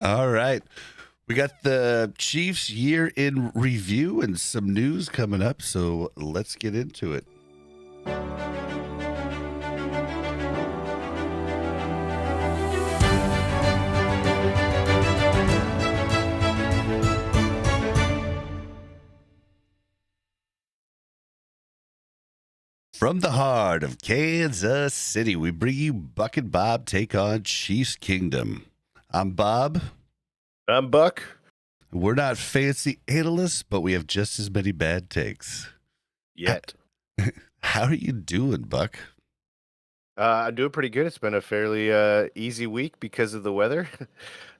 All right. We got the Chiefs year in review and some news coming up, so let's get into it. From the heart of Kansas City, we bring you Buck and Bob Take on Chiefs Kingdom. I'm Bob. I'm Buck. We're not fancy analysts, but we have just as many bad takes. Yet. How are you doing, Buck? I'm doing pretty good. It's been a fairly easy week because of the weather.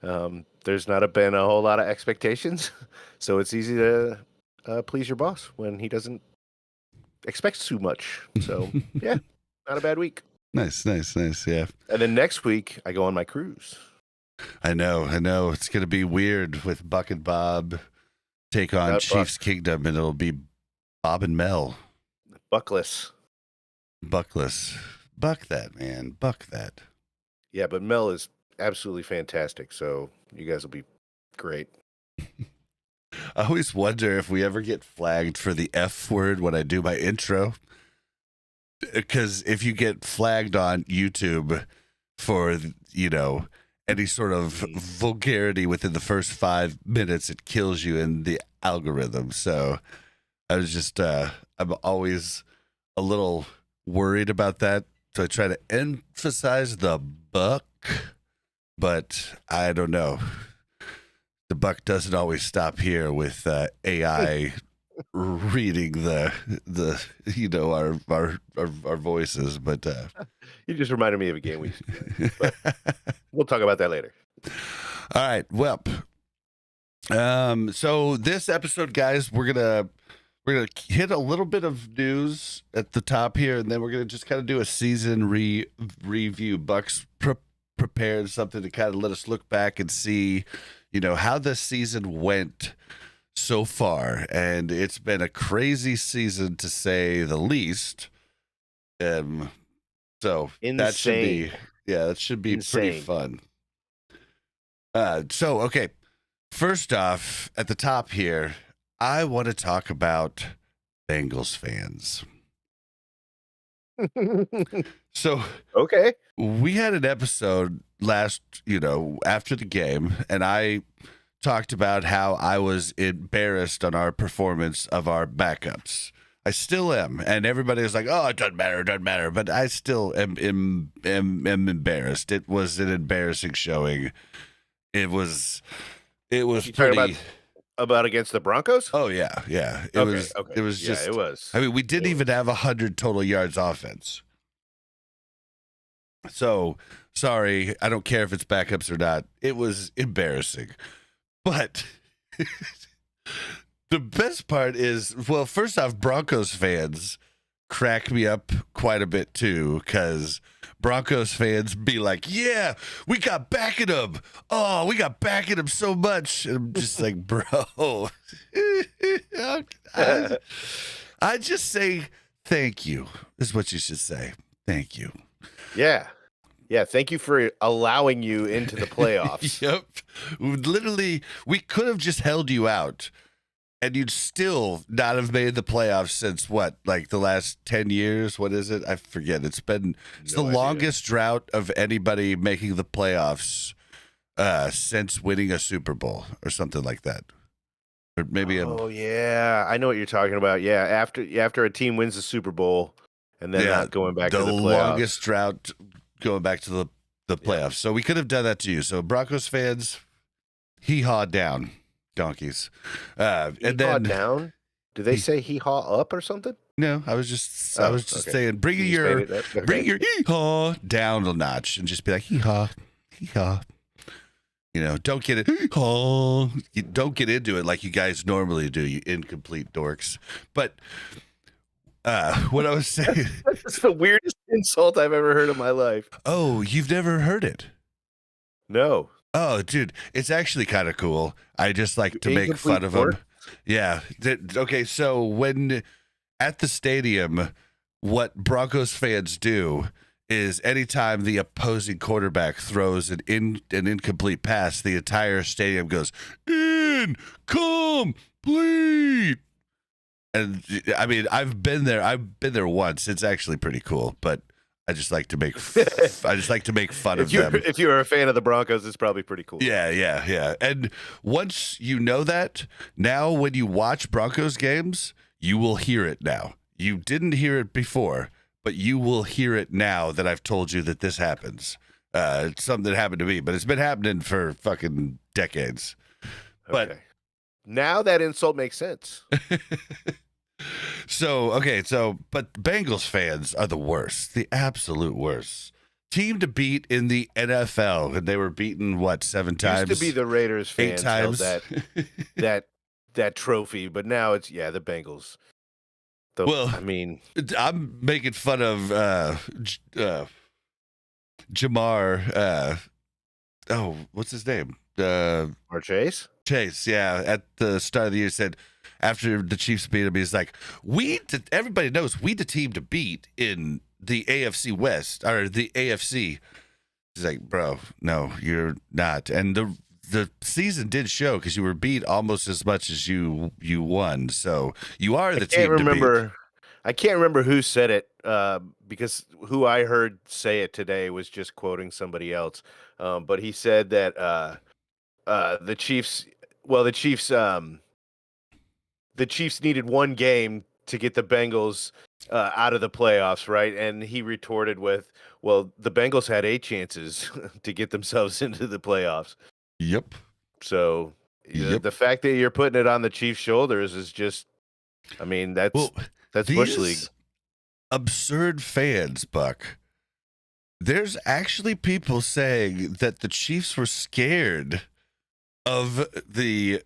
There's not been a whole lot of expectations, so it's easy to please your boss when he doesn't expect too much. So, yeah, not a bad week. Nice, yeah. And then next week, I go on my cruise. I know. It's going to be weird with Buck and Bob take on Chiefs Kingdom, and it'll be Bob and Mel. Buckless. Buckless. Buck that, man. Buck that. Yeah, but Mel is absolutely fantastic, so you guys will be great. I always wonder if we ever get flagged for the F word when I do my intro. Because if you get flagged on YouTube for, any sort of vulgarity within the first 5 minutes, it kills you in the algorithm. So I was just, I'm always a little worried about that. So I try to emphasize the buck, but I don't know. The buck doesn't always stop here with AI reading the our voices, but you just reminded me of a game we used to play, but we'll talk about that later. All right, well, so this episode, guys, we're gonna hit a little bit of news at the top here, and then we're gonna just kind of do a season review. Buck's prepared something to kind of let us look back and see, how this season went so far, and it's been a crazy season to say the least. So Insane. that should be Insane. Pretty fun. So okay, first off, at the top here, I want to talk about Bengals fans. So okay, we had an episode last, after the game, and I talked about how I was embarrassed on our performance of our backups. I still am, and everybody was like, "Oh, it doesn't matter," but I still am embarrassed. It was an embarrassing showing. It was you pretty. About against the Broncos? Oh yeah. It was just. It was. I mean, we didn't even have 100 total yards offense. So sorry, I don't care if it's backups or not. It was embarrassing. But the best part is, well, first off, Broncos fans crack me up quite a bit too, because Broncos fans be like, "Yeah, we got back at him. Oh, we got back at him so much." And I'm just like, bro, I just say thank you is what you should say. Thank you. Yeah, thank you for allowing you into the playoffs. Yep. Literally, we could have just held you out, and you'd still not have made the playoffs since what, like the last 10 years? What is it? I forget. It's the longest drought of anybody making the playoffs since winning a Super Bowl or something like that. Or maybe yeah, I know what you're talking about. Yeah, after a team wins the Super Bowl and then not going back to the playoffs. The longest drought going back to the playoffs. Yeah. So we could have done that to you. So Broncos fans, hee-haw down, donkeys. Hee-haw down? Do they say hee-haw up or something? No, I was just saying, bring your hee-haw down a notch and just be like, hee-haw. Don't get it. Hee-haw. You don't get into it like you guys normally do, you incomplete dorks. But what I was saying. That's the weirdest insult I've ever heard in my life. Oh, you've never heard it? No. Oh, dude, it's actually kind of cool. I just like to make fun of them. Yeah. Okay, so when at the stadium, what Broncos fans do is anytime the opposing quarterback throws an incomplete pass, the entire stadium goes incomplete. And I mean, I've been there once. It's actually pretty cool, but I just like to make fun of them. If you're a fan of the Broncos, it's probably pretty cool. Yeah. And once you know that, now when you watch Broncos games, you will hear it now. You didn't hear it before, but you will hear it now that I've told you that this happens. It's something that happened to me, but it's been happening for fucking decades. Okay. But now that insult makes sense. But Bengals fans are the worst, the absolute worst. Team to beat in the NFL, and they were beaten 7 times? Used to be the Raiders fans 8 times. held that trophy, but now it's the Bengals. I'm making fun of Jamar. What's his name? Or Chase? Chase, yeah. At the start of the year, said after the Chiefs beat him, he's like, everybody knows we the team to beat in the AFC West or the AFC. He's like, bro, no, you're not. And the season did show because you were beat almost as much as you won. So you are the team to beat. I can't remember who said it because who I heard say it today was just quoting somebody else. But he said that the Chiefs needed one game to get the Bengals out of the playoffs, right? And he retorted with, well, the Bengals had 8 chances to get themselves into the playoffs. Yep. So the fact that you're putting it on the Chiefs' shoulders is just, that's Bush League. Absurd fans, Buck. There's actually people saying that the Chiefs were scared of the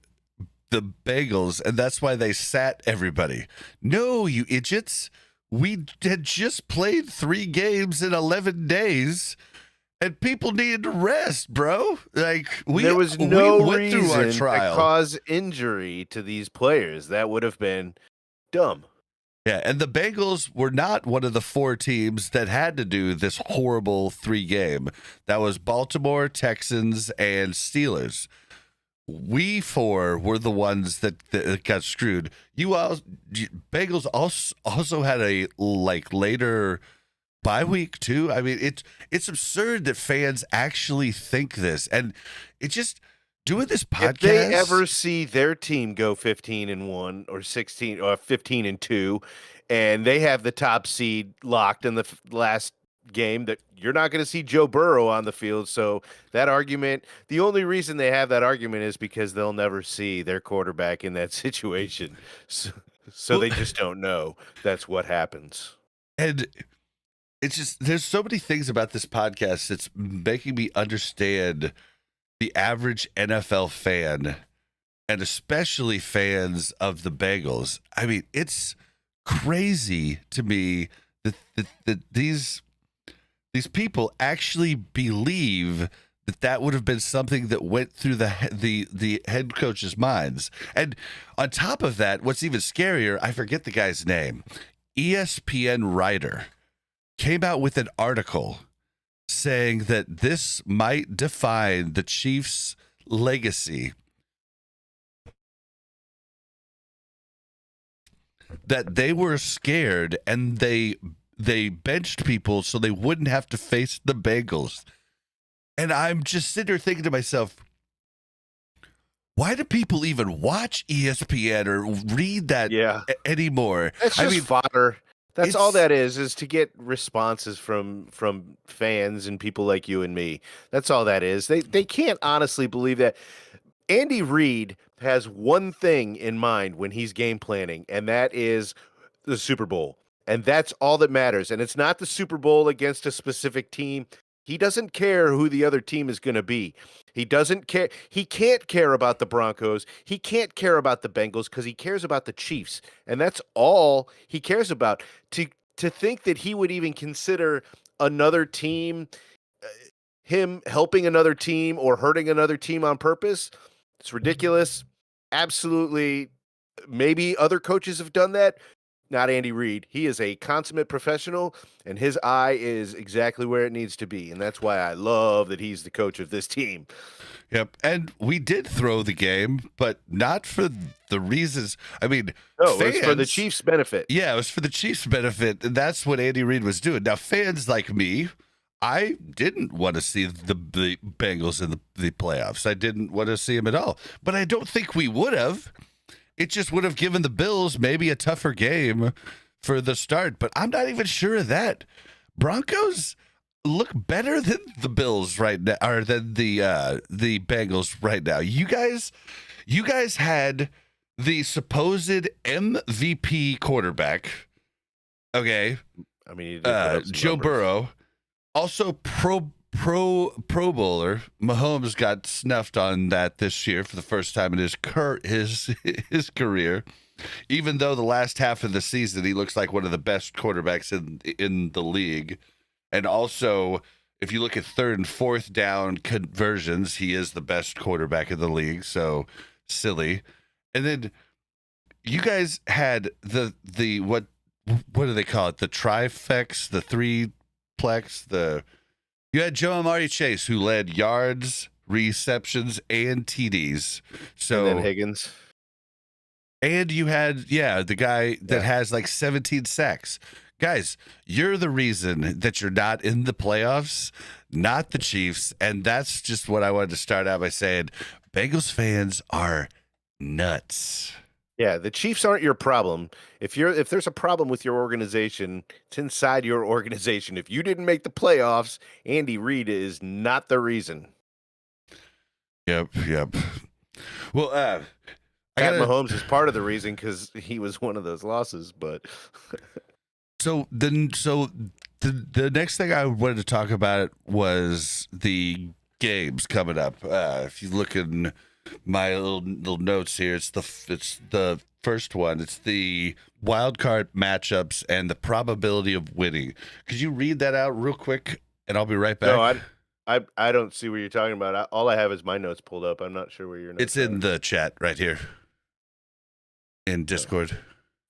Bengals, and that's why they sat everybody. No, you idiots. We had just played 3 games in 11 days, and people needed to rest, bro. There was no reason to cause injury to these players. That would have been dumb. Yeah, and the Bengals were not one of the 4 teams that had to do this horrible 3-game. That was Baltimore, Texans, and Steelers. We 4 were the ones that got screwed. Bengals also had a later bye week too. I mean, it's absurd that fans actually think this, and it just doing this podcast. If they ever see their team go 15-1 or 16 or 15-2, and they have the top seed locked in the last game, that you're not going to see Joe Burrow on the field. So that argument, the only reason they have that argument is because they'll never see their quarterback in that situation. So they just don't know that's what happens. And it's just, there's so many things about this podcast that's making me understand the average NFL fan, and especially fans of the Bengals. I mean, it's crazy to me that these people actually believe that would have been something that went through the head coach's minds. And on top of that, what's even scarier, I forget the guy's name, ESPN writer came out with an article saying that this might define the Chiefs' legacy, that they were scared and they benched people so they wouldn't have to face the Bengals. And I'm just sitting there thinking to myself, why do people even watch ESPN or read that anymore? That's just fodder. That's all that is to get responses from fans and people like you and me. That's all that is. They can't honestly believe that. Andy Reid has one thing in mind when he's game planning, and that is the Super Bowl. And that's all that matters. And it's not the Super Bowl against a specific team. He doesn't care who the other team is going to be. He doesn't care. He can't care about the Broncos. He can't care about the Bengals because he cares about the Chiefs. And that's all he cares about. To think that he would even consider another team, him helping another team or hurting another team on purpose, it's ridiculous. Absolutely. Maybe other coaches have done that. not Andy Reid. He is a consummate professional, and his eye is exactly where it needs to be. And that's why I love that he's the coach of this team. Yep. And we did throw the game, but not for the reasons. I mean, No, fans, it's for the Chiefs' benefit. Yeah, it was for the Chiefs' benefit. And that's what Andy Reid was doing. Now, fans like me, I didn't want to see the Bengals in the playoffs. I didn't want to see them at all. But I don't think we would have. It just would have given the Bills maybe a tougher game for the start. But I'm not even sure of that. Broncos look better than the Bills right now, or than the Bengals right now. You guys had the supposed MVP quarterback. Okay. I mean, you did Joe numbers. Burrow, also pro bowler. Mahomes got snuffed on that this year for the first time in his career. Even though the last half of the season he looks like one of the best quarterbacks in the league, and also if you look at third and fourth down conversions, he is the best quarterback in the league. So silly. And then you guys had the what do they call it? The trifex, the threeplex, you had Joe Amari Chase, who led yards, receptions, and TDs. So And then Higgins. And you had, the guy that has like 17 sacks. Guys, you're the reason that you're not in the playoffs, not the Chiefs. And that's just what I wanted to start out by saying. Bengals fans are nuts. Yeah, the Chiefs aren't your problem. If there's a problem with your organization, it's inside your organization. If you didn't make the playoffs, Andy Reid is not the reason. Yep. Well, Pat Mahomes is part of the reason because he was one of those losses. But so the next thing I wanted to talk about was the games coming up. If you look in my little notes here, it's the first one. It's the wildcard matchups and the probability of winning. Could you read that out real quick, and I'll be right back? No, I don't see what you're talking about. All I have is my notes pulled up. I'm not sure where your notes. It's in the chat right here in Discord.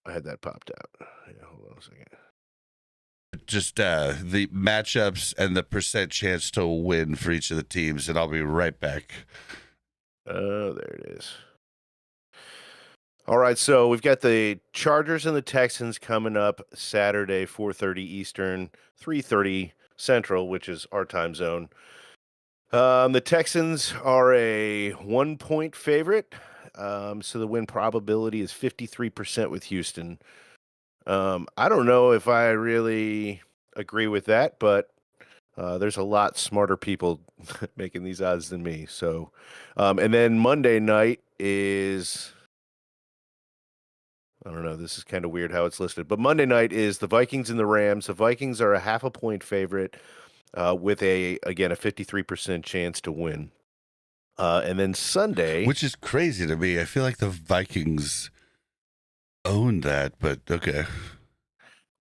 I had that popped out. Yeah, hold on a second. Just the matchups and the percent chance to win for each of the teams, and I'll be right back. Oh, there it is. All right, so we've got the Chargers and the Texans coming up Saturday, 4:30 Eastern, 3:30 Central, which is our time zone. The Texans are a 1-point favorite, so the win probability is 53% with Houston. I don't know if I really agree with that, but there's a lot smarter people making these odds than me. So, and then Monday night is, I don't know, this is kind of weird how it's listed, but Monday night is the Vikings and the Rams. The Vikings are a 0.5-point favorite with again, a 53% chance to win. And then Sunday, which is crazy to me. I feel like the Vikings own that, but okay.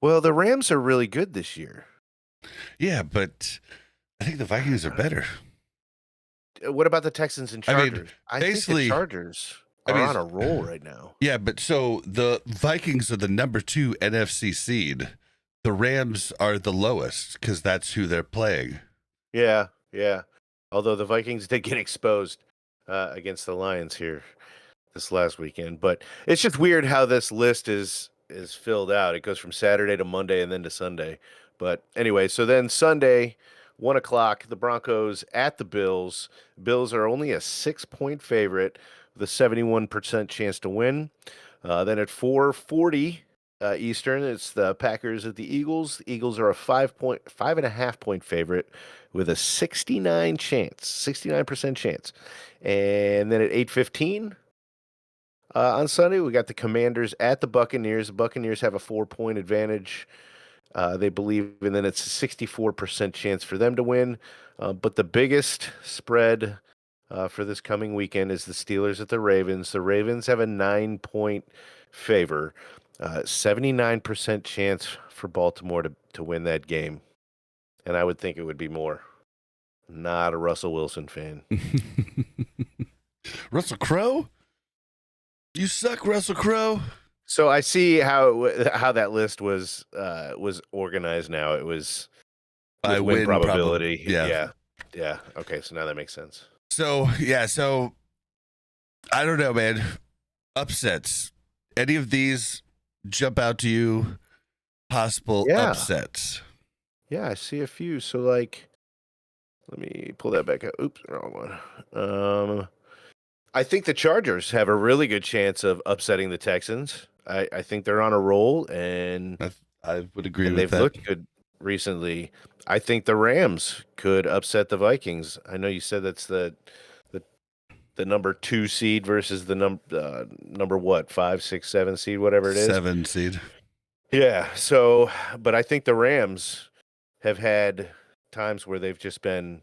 Well, the Rams are really good this year. Yeah, but I think the Vikings are better. What about the Texans and Chargers? I think the Chargers are on a roll right now. Yeah, but so the Vikings are the number 2 NFC seed. The Rams are the lowest because that's who they're playing. Yeah. Although the Vikings did get exposed against the Lions here this last weekend. But it's just weird how this list is filled out. It goes from Saturday to Monday and then to Sunday. But anyway, so then Sunday, 1 o'clock, the Broncos at the Bills. Bills are only a 6-point favorite with a 71% chance to win. Then at 4:40 Eastern, it's the Packers at the Eagles. The Eagles are a 5.5-point favorite with a 69% chance. And then at 8:15 on Sunday, we got the Commanders at the Buccaneers. The Buccaneers have a 4-point advantage. They believe, and then it's a 64% chance for them to win. But the biggest spread for this coming weekend is the Steelers at the Ravens. The Ravens have a 9-point favor. 79% chance for Baltimore to win that game. And I would think it would be more. Not a Russell Wilson fan. Russell Crowe? You suck, Russell Crowe. So I see how that list was organized now. It was I with win win probably. probability. Yeah. Yeah. Yeah. Okay, so now that makes sense. So yeah, so I don't know, man. Upsets. Any of these jump out to you? Possible Yeah. upsets. Yeah, I see a few. So like let me pull that back up. Oops, wrong one. I think the Chargers have a really good chance of upsetting the Texans. I think they're on a roll I would agree and with they've that. looked good recently. I think the Rams could upset the Vikings. I know you said that's the the number 2 seed versus the number what, 5, 6, 7 seed, whatever it is. 7 seed. Yeah. So, but I think the Rams have had times where they've just been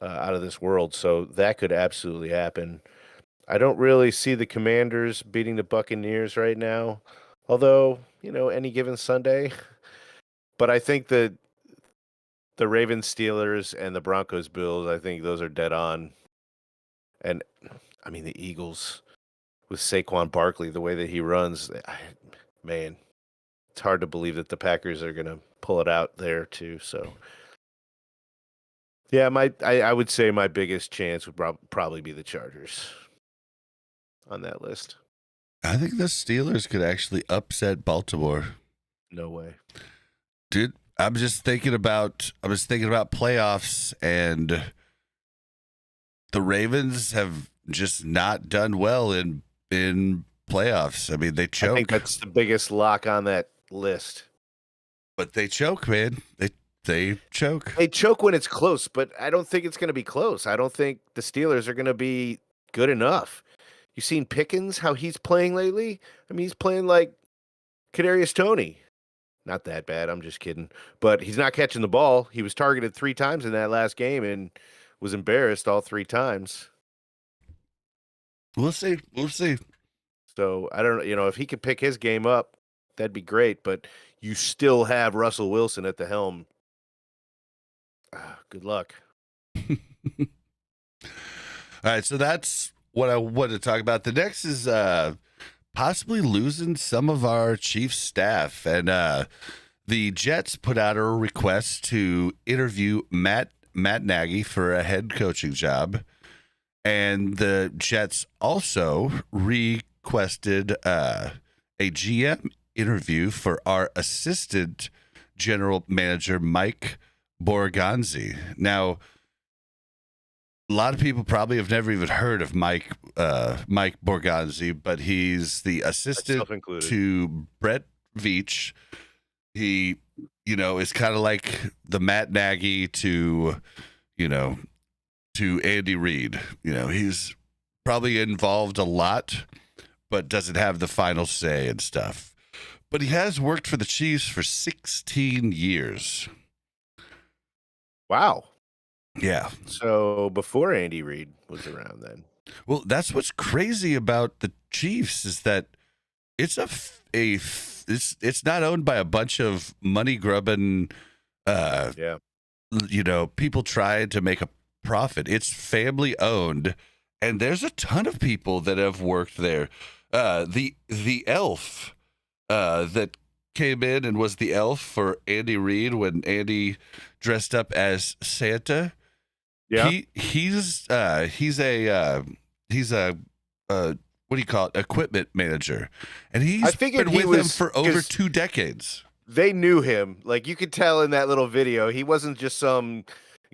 out of this world. So that could absolutely happen. I don't really see the Commanders beating the Buccaneers right now, although, any given Sunday. But I think that the Ravens, Steelers, and the Broncos, Bills, I think those are dead on. And I mean, the Eagles with Saquon Barkley, the way that he runs, man, it's hard to believe that the Packers are going to pull it out there too. So, yeah, I would say my biggest chance would probably be the Chargers on that list. I think the Steelers could actually upset Baltimore. No way. Dude, I was thinking about playoffs, and the Ravens have just not done well in playoffs. I mean, they I think choke, that's the biggest lock on that list. but they choke, man. They choke. They choke when it's close, but I don't think it's going to be close. I don't think the Steelers are going to be good enough. You seen Pickens, how he's playing lately? I mean, he's playing like Kadarius Toney. Not that bad. I'm just kidding. But he's not catching the ball. He was targeted 3 times in that last game and was embarrassed all 3 times. We'll see. We'll see. So I don't know. If he could pick his game up, that'd be great. But you still have Russell Wilson at the helm. Good luck. All right, so that's what I wanted to talk about. The next is possibly losing some of our Chiefs staff. And the Jets put out a request to interview Matt Nagy for a head coaching job. And the Jets also requested a GM interview for our assistant general manager, Mike Borgonzi. Now, a lot of people probably have never even heard of Mike Borgonzi, but he's the assistant to Brett Veach. He, is kind of like the Matt Nagy to Andy Reid. He's probably involved a lot, but doesn't have the final say and stuff. But he has worked for the Chiefs for 16 years. Wow. Yeah. So before Andy Reid was around then. Well, that's what's crazy about the Chiefs is that it's it's not owned by a bunch of money grubbing people trying to make a profit. It's family owned, and there's a ton of people that have worked there. The elf that came in and was the elf for Andy Reid when Andy dressed up as Santa. Yeah, he's a what do you call it? Equipment manager, and he's been with him for over 2 decades. They knew him, like you could tell in that little video. He wasn't just some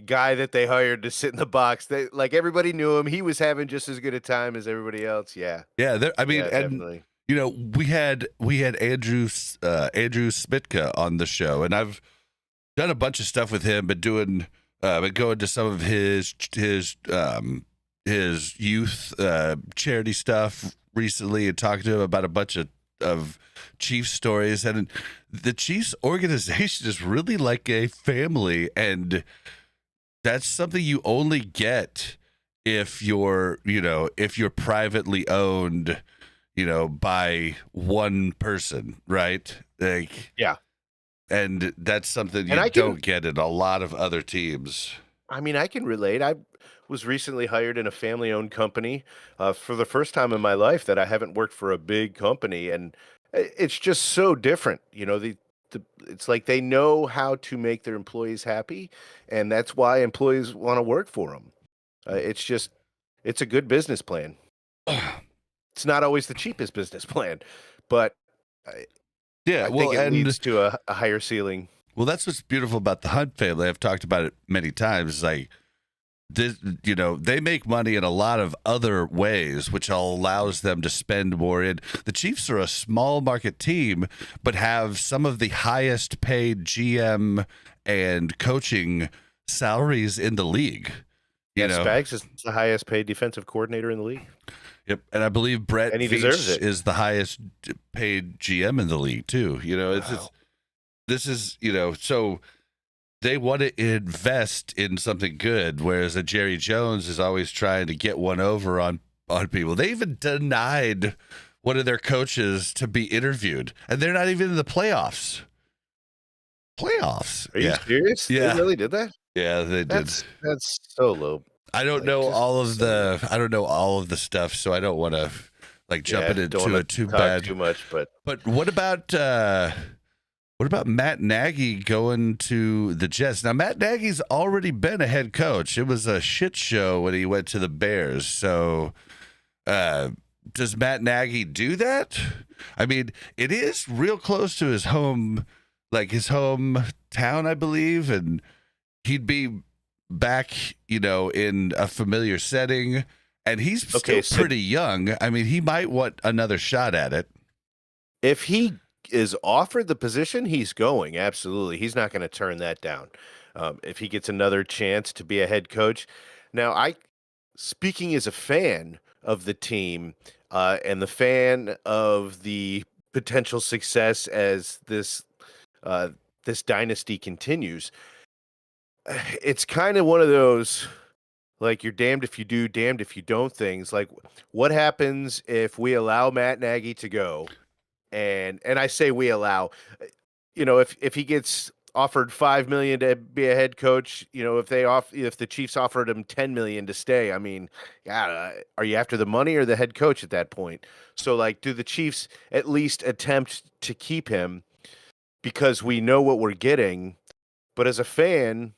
guy that they hired to sit in the box. Everybody knew him. He was having just as good a time as everybody else. Yeah, yeah. Definitely. We had Andrew Smitka on the show, and I've done a bunch of stuff with him, but going to some of his youth charity stuff recently, and talking to him about a bunch of Chiefs stories. And the Chiefs organization is really like a family, and that's something you only get if you're privately owned, by one person, right? Yeah. And that's something you don't get in a lot of other teams. I mean, I can relate. I was recently hired in a family-owned company for the first time in my life that I haven't worked for a big company, and It's just so different. It's like they know how to make their employees happy, and that's why employees want to work for them. It's a good business plan. It's not always the cheapest business plan, but I, Yeah, I think well, it and leads to a higher ceiling. well, that's what's beautiful about the Hunt family. I've talked about it many times. Like this, they make money in a lot of other ways, which allows them to spend more. In the Chiefs are a small market team, but have some of the highest paid GM and coaching salaries in the league. Yeah, Spags is the highest paid defensive coordinator in the league. Yep, and I believe Brett And he deserves Veach it. is the highest paid GM in the league too. It's Wow. just, this is so they want to invest in something good, whereas a Jerry Jones is always trying to get one over on people. They even denied one of their coaches to be interviewed, and they're not even in the playoffs. Are you serious? Yeah. They really did that? Yeah, they did. That's so low. I don't know all of the stuff, so I don't want to jump into it too bad. Too much, but what about Matt Nagy going to the Jets? Now Matt Nagy's already been a head coach. It was a shit show when he went to the Bears. So does Matt Nagy do that? I mean, it is real close to his home, his hometown, I believe, and he'd be back, in a familiar setting, and he's still pretty young. I mean, he might want another shot at it. If he is offered the position, he's going. Absolutely. He's not going to turn that down. If he gets another chance to be a head coach. Now, speaking as a fan of the team, and the fan of the potential success as this dynasty continues, it's kind of one of those, like, you're damned if you do, damned if you don't things. Like, what happens if we allow Matt Nagy to go? And I say we allow, if he gets offered $5 million to be a head coach, if the Chiefs offered him $10 million to stay, I mean, God, are you after the money or the head coach at that point? So, like, do the Chiefs at least attempt to keep him because we know what we're getting? But as a fan,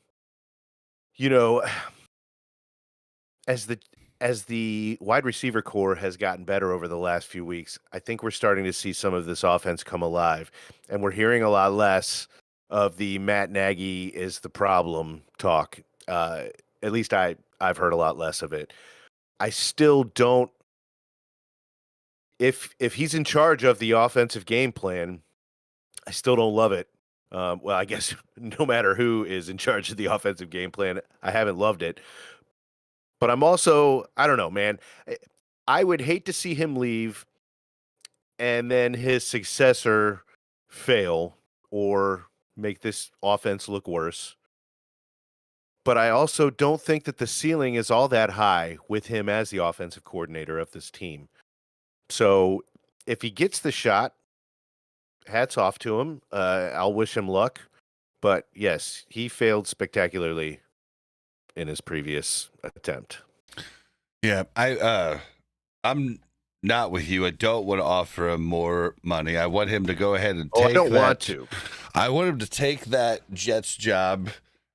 as the wide receiver core has gotten better over the last few weeks, I think we're starting to see some of this offense come alive, and we're hearing a lot less of the Matt Nagy is the problem talk. At least I've heard a lot less of it. I still don't. If he's in charge of the offensive game plan, I still don't love it. Well, I guess no matter who is in charge of the offensive game plan, I haven't loved it. But I'm also, I don't know, man. I would hate to see him leave and then his successor fail or make this offense look worse. But I also don't think that the ceiling is all that high with him as the offensive coordinator of this team. So if he gets the shot, hats off to him. I'll wish him luck. But yes, he failed spectacularly in his previous attempt. Yeah, I'm not with you. I don't want to offer him more money. I want him to go ahead and take I don't want to. I want him to take that Jets job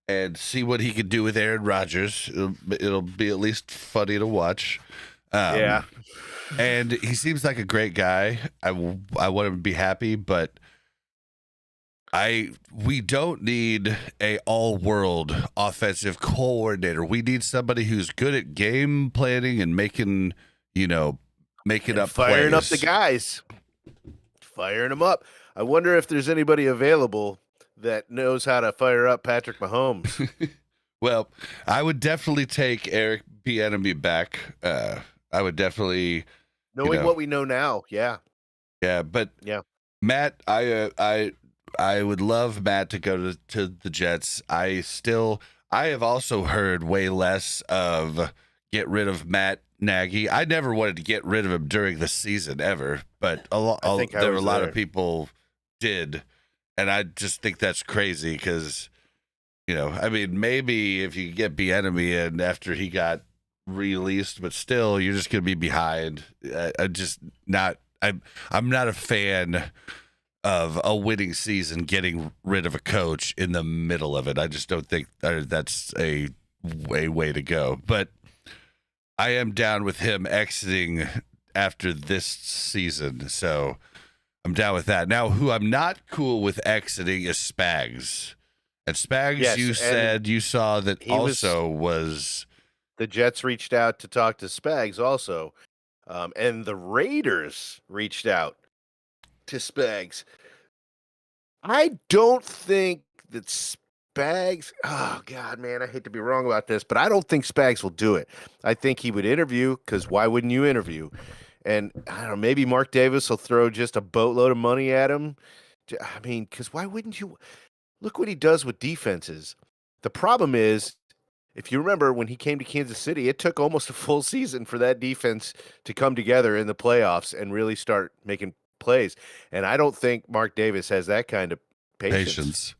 and see what he can do with Aaron Rodgers. It'll be at least funny to watch. Yeah. And he seems like a great guy. I want him to be happy, but we don't need a all-world offensive coordinator. We need somebody who's good at game planning and making up firing plays. up the guys, firing them up. I wonder if there's anybody available that knows how to fire up Patrick Mahomes. Well, I would definitely take Eric Bieniemy back. I would definitely, knowing what we know now. Yeah, but yeah, Matt, I would love Matt to go to the Jets. I have also heard way less of get rid of Matt Nagy. I never wanted to get rid of him during the season ever, but there were a lot of people did, and I just think that's crazy because, I mean, maybe if you get Bieniemy in after he got released, but still, you're just going to be behind. I'm just not I'm not a fan of a winning season getting rid of a coach in the middle of it. I just don't think that's a way to go. But I am down with him exiting after this season, so I'm down with that. Now, who I'm not cool with exiting is Spags. And Spags, Yes, you and said you saw that he was also was the Jets reached out to talk to Spags also, and the Raiders reached out to Spags. I don't think that Spags. Oh God, man, I hate to be wrong about this, but I don't think Spags will do it. I think he would interview because why wouldn't you interview? And I don't know, maybe Mark Davis will throw just a boatload of money at him. I mean, because why wouldn't you? Look what he does with defenses. The problem is, if you remember when he came to Kansas City, it took almost a full season for that defense to come together in the playoffs and really start making plays. And I don't think Mark Davis has that kind of patience.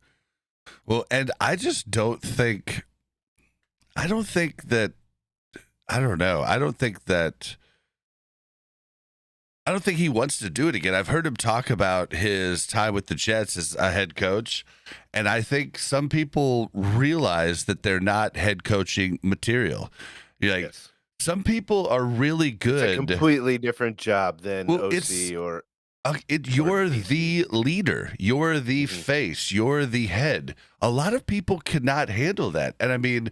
Well, and I just don't think. I don't think that. I don't know. I don't think he wants to do it again. I've heard him talk about his time with the Jets as a head coach, and I think some people realize that they're not head coaching material. Like, Yes. some people are really good. It's a completely different job than Well, OC or you're the leader. You're the face. You're the head. A lot of people cannot handle that. And I mean,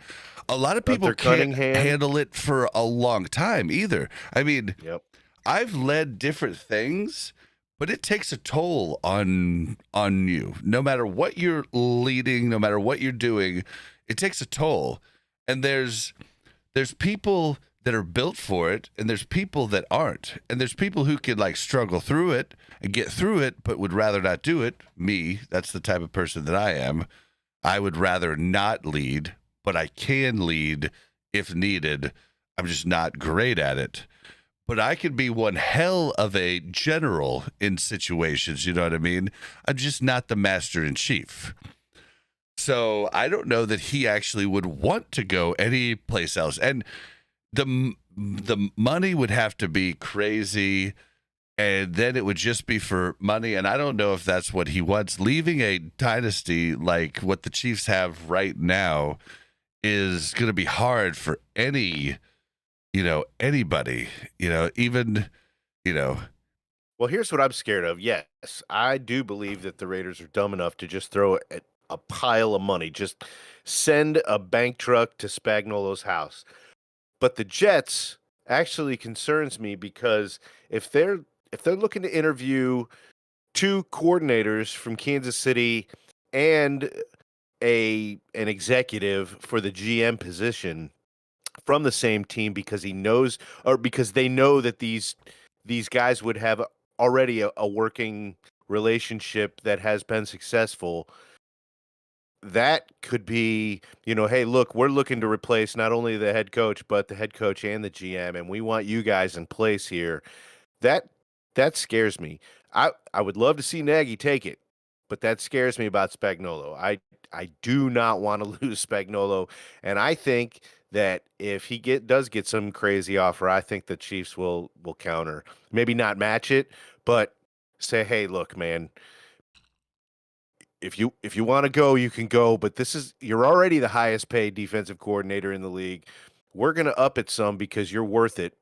a lot of people can't handle it for a long time either. I mean, Yep. I've led different things, but it takes a toll on you. No matter what you're leading, no matter what you're doing, it takes a toll. And there's people that are built for it, and there's people that aren't. And there's people who can like struggle through it and get through it, but would rather not do it. Me, that's the type of person that I am. I would rather not lead, but I can lead if needed. I'm just not great at it. But I could be one hell of a general in situations, you know what I mean? I'm just not the master in chief. So I don't know that he actually would want to go any place else. And the money would have to be crazy, and then it would just be for money. And I don't know if that's what he wants. Leaving a dynasty like what the Chiefs have right now is going to be hard for anybody, even. Well, here's what I'm scared of. Yes, I do believe that the Raiders are dumb enough to just throw a pile of money, just send a bank truck to Spagnuolo's house. But the Jets actually concerns me because if they're looking to interview two coordinators from Kansas City and an executive for the GM position from the same team because he knows or because they know that these guys would have already a working relationship that has been successful, that could be, hey, look, we're looking to replace not only the head coach, but the head coach and the GM, and we want you guys in place here. That scares me. I would love to see Nagy take it, but that scares me about Spagnuolo. I do not want to lose Spagnuolo, and I think that if he does get some crazy offer, I think the Chiefs will counter. Maybe not match it, but say, hey, look, man, if you want to go, you can go, but you're already the highest paid defensive coordinator in the league. We're going to up it some because you're worth it,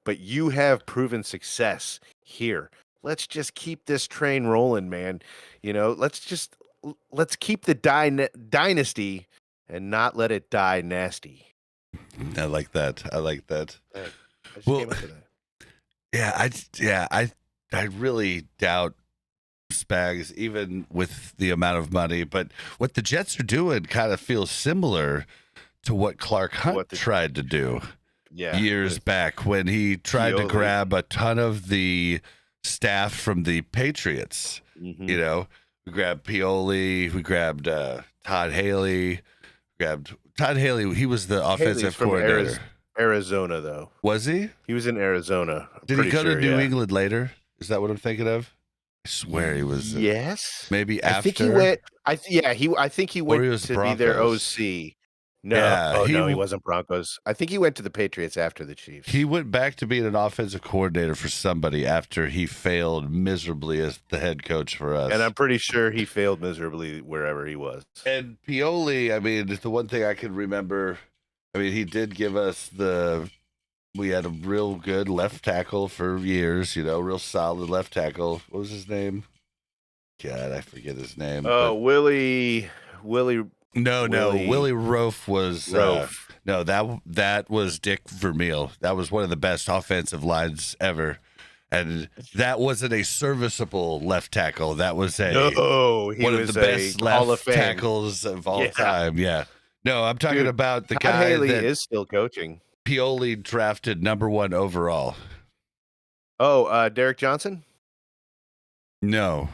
but you have proven success here. Let's just keep this train rolling, man. Let's keep the dynasty and not let it die nasty. I like that. I just came up with that. I really doubt Spags, even with the amount of money. But what the Jets are doing kind of feels similar to what Clark Hunt tried to do years back when he tried to grab a ton of the staff from the Patriots. Mm-hmm. We grabbed Pioli, we grabbed Todd Haley, he was the offensive coordinator. Arizona, though. Was he? He was in Arizona. Did he go to New England later? Is that what I'm thinking of? I swear he was. Yes. Maybe after. I think he went. I think he went was to Broncos. be their OC. No. Yeah, Oh, no, he wasn't Broncos. I think he went to the Patriots after the Chiefs. he went back to being an offensive coordinator for somebody after he failed miserably as the head coach for us. And I'm pretty sure he failed miserably wherever he was. And Pioli, I mean, the one thing I can remember, I mean, he did give us we had a real good left tackle for years, real solid left tackle. What was his name? God, I forget his name. Oh, Willie. No, Willie Rofe was no, that was Dick Vermeil. That was one of the best offensive lines ever. And that wasn't a serviceable left tackle. That was one of the best left tackles of all time. Yeah. No, I'm talking about the Todd guy Haley that is still coaching. Pioli drafted #1 overall. Oh, Derek Johnson? No.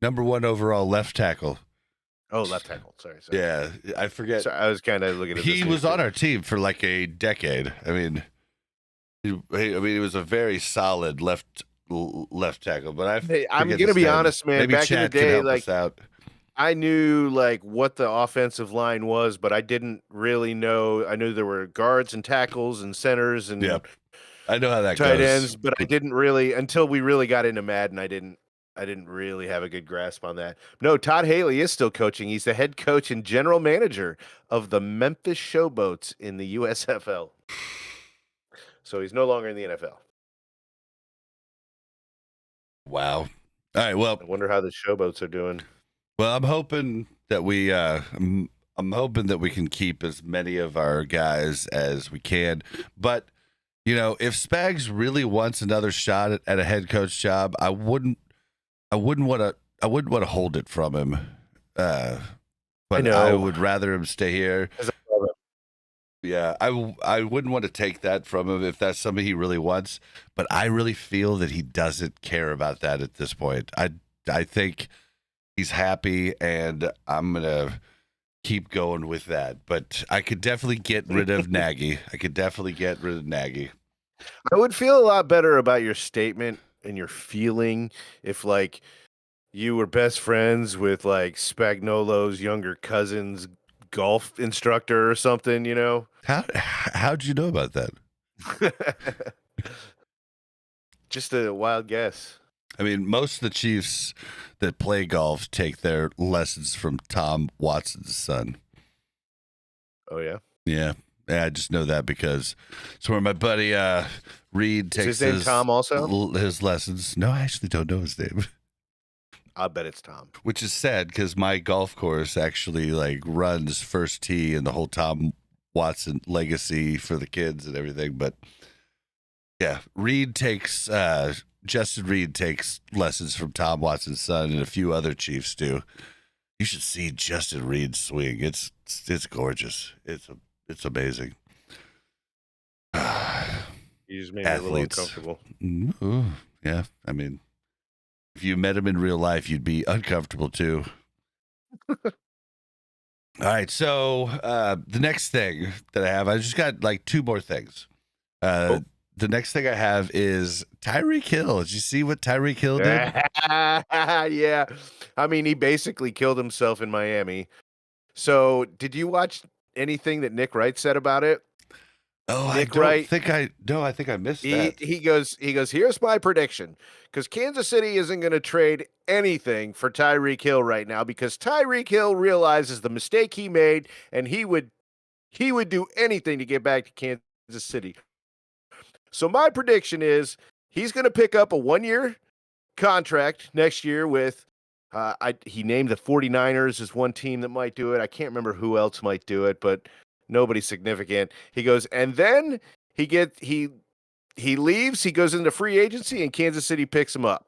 #1 overall left tackle. Oh, left tackle. Sorry. Yeah, I forget. Sorry, I was kind of looking at. He was on our team for like a decade. I mean, he was a very solid left tackle. But I'm gonna be honest, man. Maybe back Chad in the day, can help us out. I knew what the offensive line was, but I didn't really know. I knew there were guards and tackles and centers and I know how that tight goes. ends, but I didn't really until we really got into Madden. I didn't really have a good grasp on that. No, Todd Haley is still coaching. He's the head coach and general manager of the Memphis Showboats in the USFL. So he's no longer in the NFL. Wow. All right. Well, I wonder how the Showboats are doing. Well, I'm hoping that I'm hoping that we can keep as many of our guys as we can. But if Spags really wants another shot at a head coach job, I wouldn't want to hold it from him. But I would rather him stay here. Yeah, I wouldn't want to take that from him if that's something he really wants. But I really feel that he doesn't care about that at this point. I think he's happy, and I'm gonna keep going with that. But I could definitely get rid of Nagy. I would feel a lot better about your statement and your feeling if you were best friends with Spagnuolo's younger cousin's golf instructor or something, How'd you know about that? Just a wild guess. I mean, most of the Chiefs that play golf take their lessons from Tom Watson's son. Oh, yeah? Yeah, I just know that because it's where my buddy Reed takes his name Tom also? His lessons. No, I actually don't know his name. I bet it's Tom. Which is sad because my golf course actually runs first tee and the whole Tom Watson legacy for the kids and everything. But yeah, Justin Reed takes lessons from Tom Watson's son, and a few other Chiefs do. You should see Justin Reed swing. It's gorgeous. It's amazing. You just made me a little uncomfortable. Ooh, yeah, I mean, if you met him in real life, you'd be uncomfortable too. All right, so the next thing that I have, I just got 2 more things. The next thing I have is Tyreek Hill. Did you see what Tyreek Hill did? Yeah. I mean, he basically killed himself in Miami. So did you watch anything that Nick Wright said about it? Oh, I think I missed that. He goes, here's my prediction. Because Kansas City isn't going to trade anything for Tyreek Hill right now because Tyreek Hill realizes the mistake he made and he would do anything to get back to Kansas City. So my prediction is he's going to pick up a 1-year contract next year with he named the 49ers as one team that might do it. I can't remember who else might do it, but nobody significant. He goes, and then he leaves, he goes into free agency, and Kansas City picks him up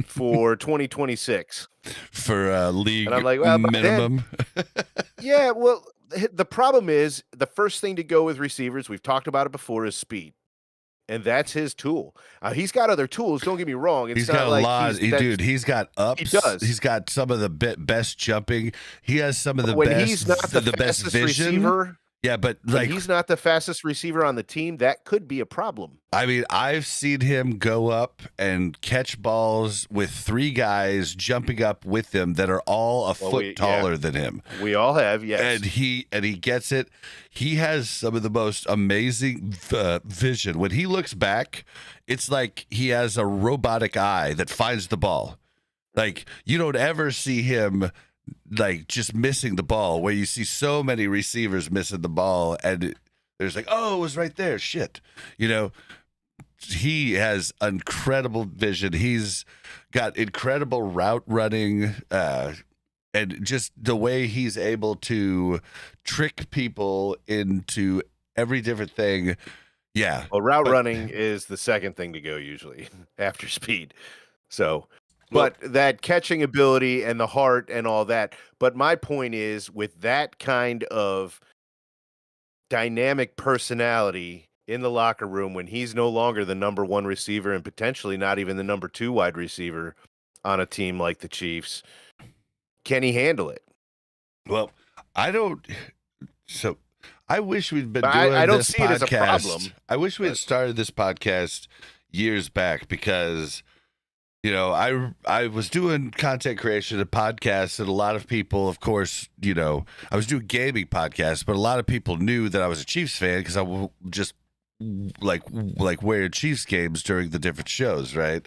for 2026 for league and I'm like, minimum. Yeah, well, the problem is the first thing to go with receivers, we've talked about it before, is speed. And that's his tool. He's got other tools. Don't get me wrong. He's got a lot. He's got ups. He does. He's got some of the best jumping. He has some of the when best. He's not the best vision. Receiver. Yeah, but When like, he's not the fastest receiver on the team, that could be a problem. I mean, I've seen him go up and catch balls with 3 guys jumping up with him that are all a foot taller than him. We all have, yes. And he gets it. He has some of the most amazing vision. When he looks back, it's like he has a robotic eye that finds the ball. Like, you don't ever see him like just missing the ball, where you see so many receivers missing the ball, and there's like, oh, it was right there. Shit. You know, he has incredible vision. He's got incredible route running, and just the way he's able to trick people into every different thing. Yeah. Well, route running is the second thing to go usually after speed. So, but that catching ability and the heart and all that. But my point is, with that kind of dynamic personality in the locker room, when he's no longer the number 1 receiver and potentially not even the number 2 wide receiver on a team like the Chiefs, can he handle it? Well, I don't. So I wish we'd been doing I don't this see it as a podcast. problem. I wish we had started this podcast years back, because, you know, I was doing content creation and podcasts, and a lot of people, of course, you know, I was doing gaming podcasts, but a lot of people knew that I was a Chiefs fan because I just like wearing Chiefs games during the different shows, right?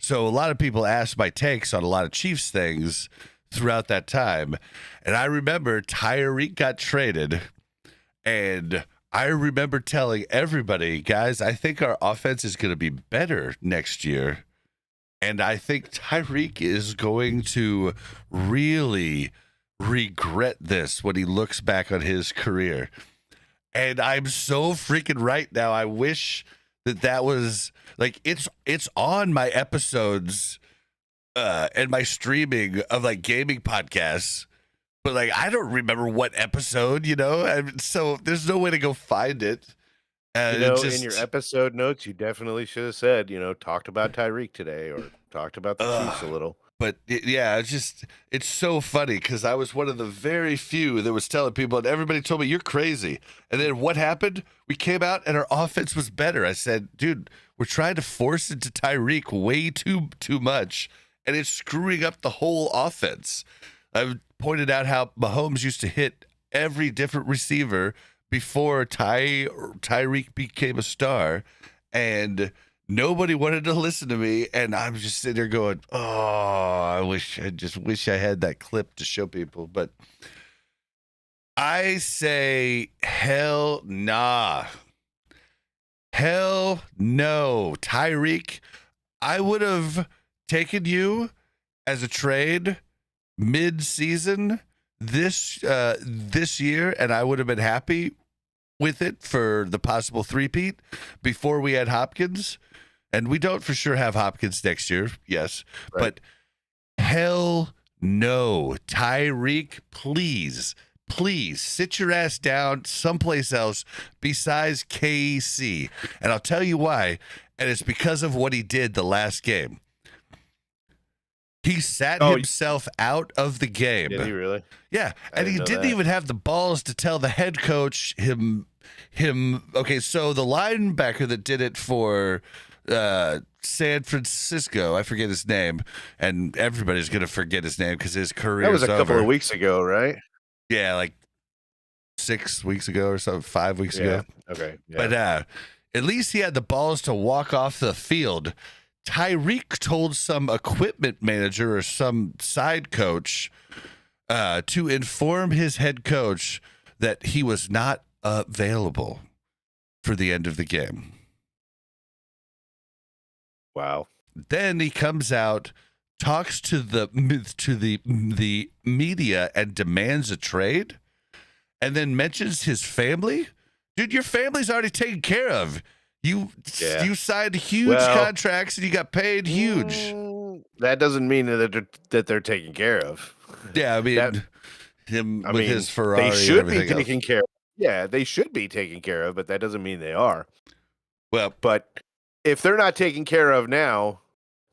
So a lot of people asked my takes on a lot of Chiefs things throughout that time. And I remember Tyreek got traded, and I remember telling everybody, guys, I think our offense is going to be better next year. And I think Tyreek is going to really regret this when he looks back on his career. And I'm so freaking right now. I wish that was like, it's on my episodes and my streaming of like gaming podcasts, but like, I don't remember what episode, you know, and so there's no way to go find it. You know, in your episode notes, you definitely should have said, you know, talked about Tyreek today, or talked about the Chiefs a little. But yeah, it's so funny, because I was one of the very few that was telling people, and everybody told me, you're crazy. And then what happened? We came out and our offense was better. I said, dude, we're trying to force it to Tyreek way too much, and it's screwing up the whole offense. I pointed out how Mahomes used to hit every different receiver before Tyreek became a star, and nobody wanted to listen to me. And I'm just sitting there going, oh, I wish I had that clip to show people. But I say, hell nah. Hell no. Tyreek, I would have taken you as a trade mid-season this year, and I would have been happy with it for the possible three-peat before we had Hopkins. And we don't for sure have Hopkins next year, yes. Right. But hell no. Tyreek, please sit your ass down someplace else besides KC. And I'll tell you why. And it's because of what he did the last game. He sat himself out of the game. Did he really? Yeah. And he didn't even have the balls to tell the head coach him. Okay, so the linebacker that did it for San Francisco, I forget his name, and everybody's going to forget his name because his career That was a couple of weeks ago, right? Yeah, like 6 weeks ago or so, 5 weeks ago. Okay. Yeah. But at least he had the balls to walk off the field. Tyreek told some equipment manager or some side coach to inform his head coach that he was not available for the end of the game. Wow. Then he comes out, talks to the media and demands a trade, and then mentions his family. Dude, your family's already taken care of. You signed huge contracts and you got paid huge. That doesn't mean that they're taken care of. Yeah, I mean, his Ferrari. They should be taken care of. Yeah, they should be taken care of, but that doesn't mean they are. Well, but if they're not taken care of now,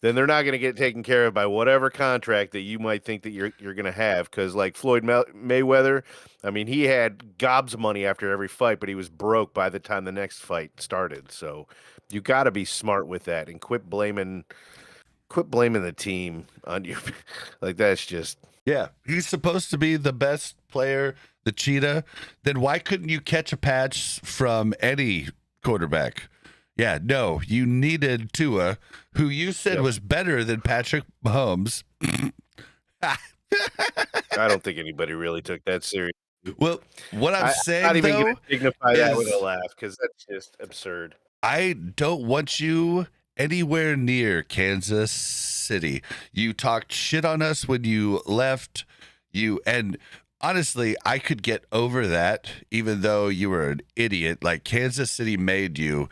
then they're not going to get taken care of by whatever contract that you might think that you're going to have. Because like Mayweather, I mean, he had gobs of money after every fight, but he was broke by the time the next fight started. So you got to be smart with that and quit blaming the team on you. Like that's just Yeah, he's supposed to be the best player, the cheetah. Then why couldn't you catch a pass from any quarterback? Yeah, no, you needed Tua, who you said was better than Patrick Mahomes. I don't think anybody really took that serious. Well, what I'm saying, not even though, going to dignify that with is a laugh because that's just absurd. I don't want you anywhere near Kansas City. You talked shit on us when you left. And honestly, I could get over that, even though you were an idiot. Like Kansas City made you.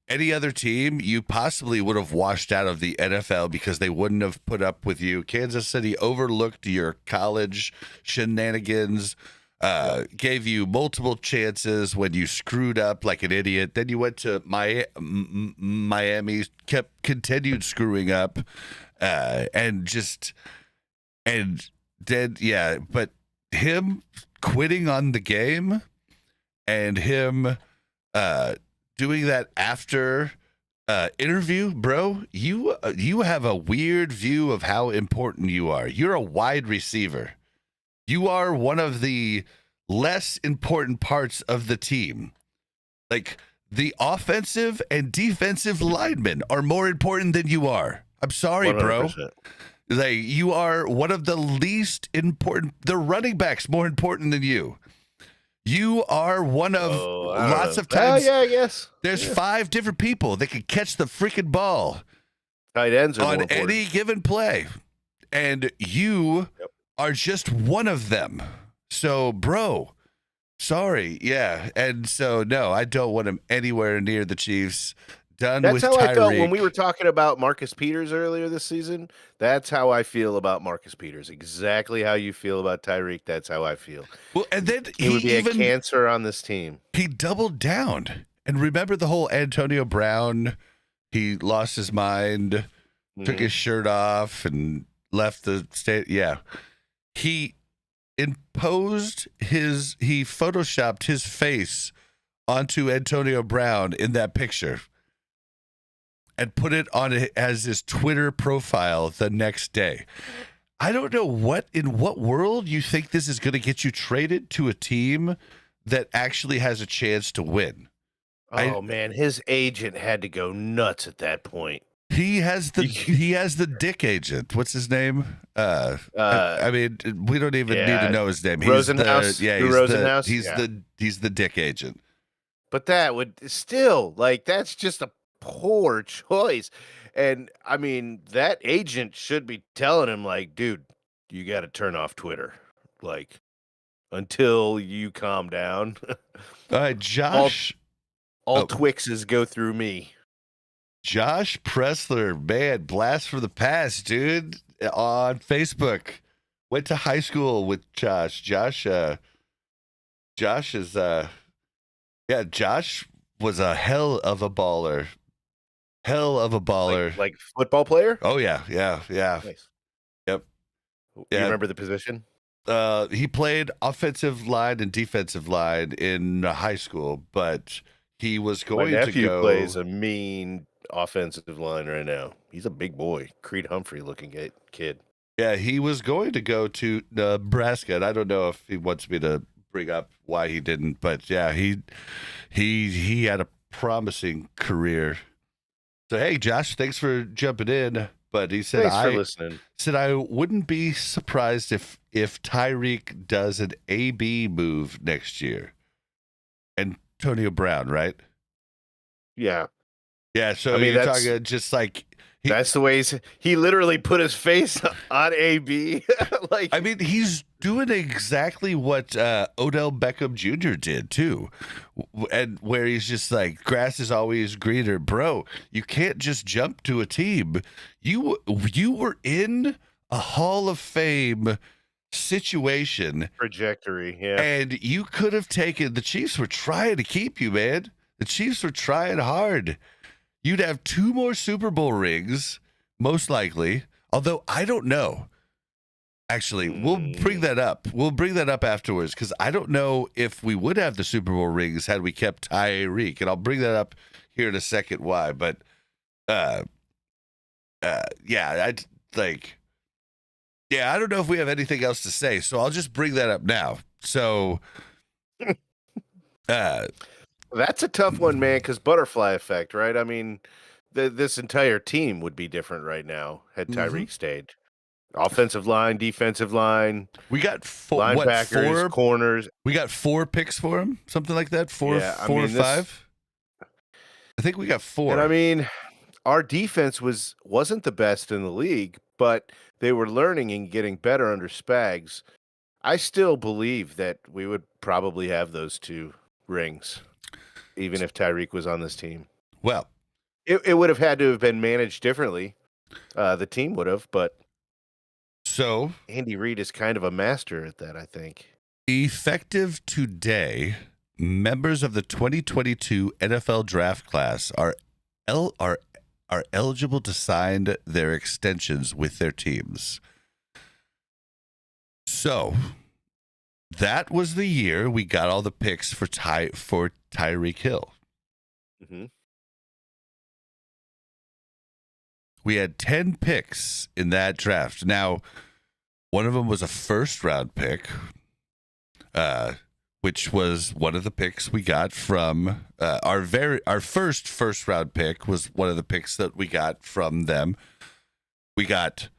Any other team, you possibly would have washed out of the NFL because they wouldn't have put up with you. Kansas City overlooked your college shenanigans, gave you multiple chances when you screwed up like an idiot. Then you went to Miami, continued screwing up, but him quitting on the game and him doing that after interview, bro, you have a weird view of how important you are. You're a wide receiver. You are one of the less important parts of the team. Like the offensive and defensive linemen are more important than you are. I'm sorry, 100%. bro. Like you are one of the least important. The running back's more important than you. You are one of lots of times. Yeah, yes. There's 5 different people that can catch the freaking ball Tight ends are on more important. any given play. And you are just one of them. So, bro, sorry. Yeah. And so, no, I don't want him anywhere near the Chiefs. Done That's with how Tyreek. I felt when we were talking about Marcus Peters earlier this season. That's how I feel about Marcus Peters. Exactly how you feel about Tyreek. That's how I feel. Well, and then He would be a cancer on this team. He doubled down. And remember the whole Antonio Brown, he lost his mind, took his shirt off and left the state. Yeah. He photoshopped his face onto Antonio Brown in that picture and put it on as his Twitter profile the next day. I don't know in what world you think this is going to get you traded to a team that actually has a chance to win. Oh man, his agent had to go nuts at that point. He has the dick agent. What's his name? I mean, we don't even need to know his name. Rosenhaus. He's the dick agent. But that would still that's just a poor choice. And I mean, that agent should be telling him dude, you got to turn off Twitter until you calm down. Josh, all Twixes go through me. Josh Pressler, man, blast from the past, dude, on Facebook. Went to high school with Josh. Josh is Josh was a hell of a baller. Like football player? Oh yeah. Nice. Yep. You remember the position? He played offensive line and defensive line in high school, but he was going to go. My nephew plays a mean offensive line right now. He's a big boy, Creed Humphrey looking kid. Yeah, he was going to go to Nebraska, and I don't know if he wants me to bring up why he didn't, but yeah, he had a promising career. So hey, Josh, thanks for jumping in. But he said, thanks for listening. Said I wouldn't be surprised if Tyreek does an AB move next year. Antonio Brown, right? Yeah. Yeah. So I mean, you're talking just like that's the way he literally put his face on AB. I mean, he's doing exactly what Odell Beckham Jr. did too, and where he's just like, grass is always greener, bro. You can't just jump to a team. You were in a Hall of Fame situation trajectory, yeah, and you could have taken. The Chiefs were trying to keep you, man. The Chiefs were trying hard. You'd have 2 more Super Bowl rings, most likely. Although I don't know. Actually, we'll bring that up. We'll bring that up afterwards because I don't know if we would have the Super Bowl rings had we kept Tyreek, and I'll bring that up here in a second. Why? But, yeah, I don't know if we have anything else to say, so I'll just bring that up now. So, that's a tough one, man. Because butterfly effect, right? I mean, this entire team would be different right now had Tyreek stayed. Offensive line, defensive line, we got linebackers, four corners. We got 4 picks for him, something like that. Four or 5. I think we got 4. And I mean, our defense wasn't the best in the league, but they were learning and getting better under Spags. I still believe that we would probably have those 2 rings, even if Tyreek was on this team. Well, it would have had to have been managed differently. The team would have, but so Andy Reid is kind of a master at that, I think. Effective today, members of the 2022 NFL draft class are eligible to sign their extensions with their teams. So that was the year we got all the picks for Tyreek Hill. Mm-hmm. We had 10 picks in that draft. Now, one of them was a first-round pick, which was one of the picks we got from our first-round pick was one of the picks that we got from them. We got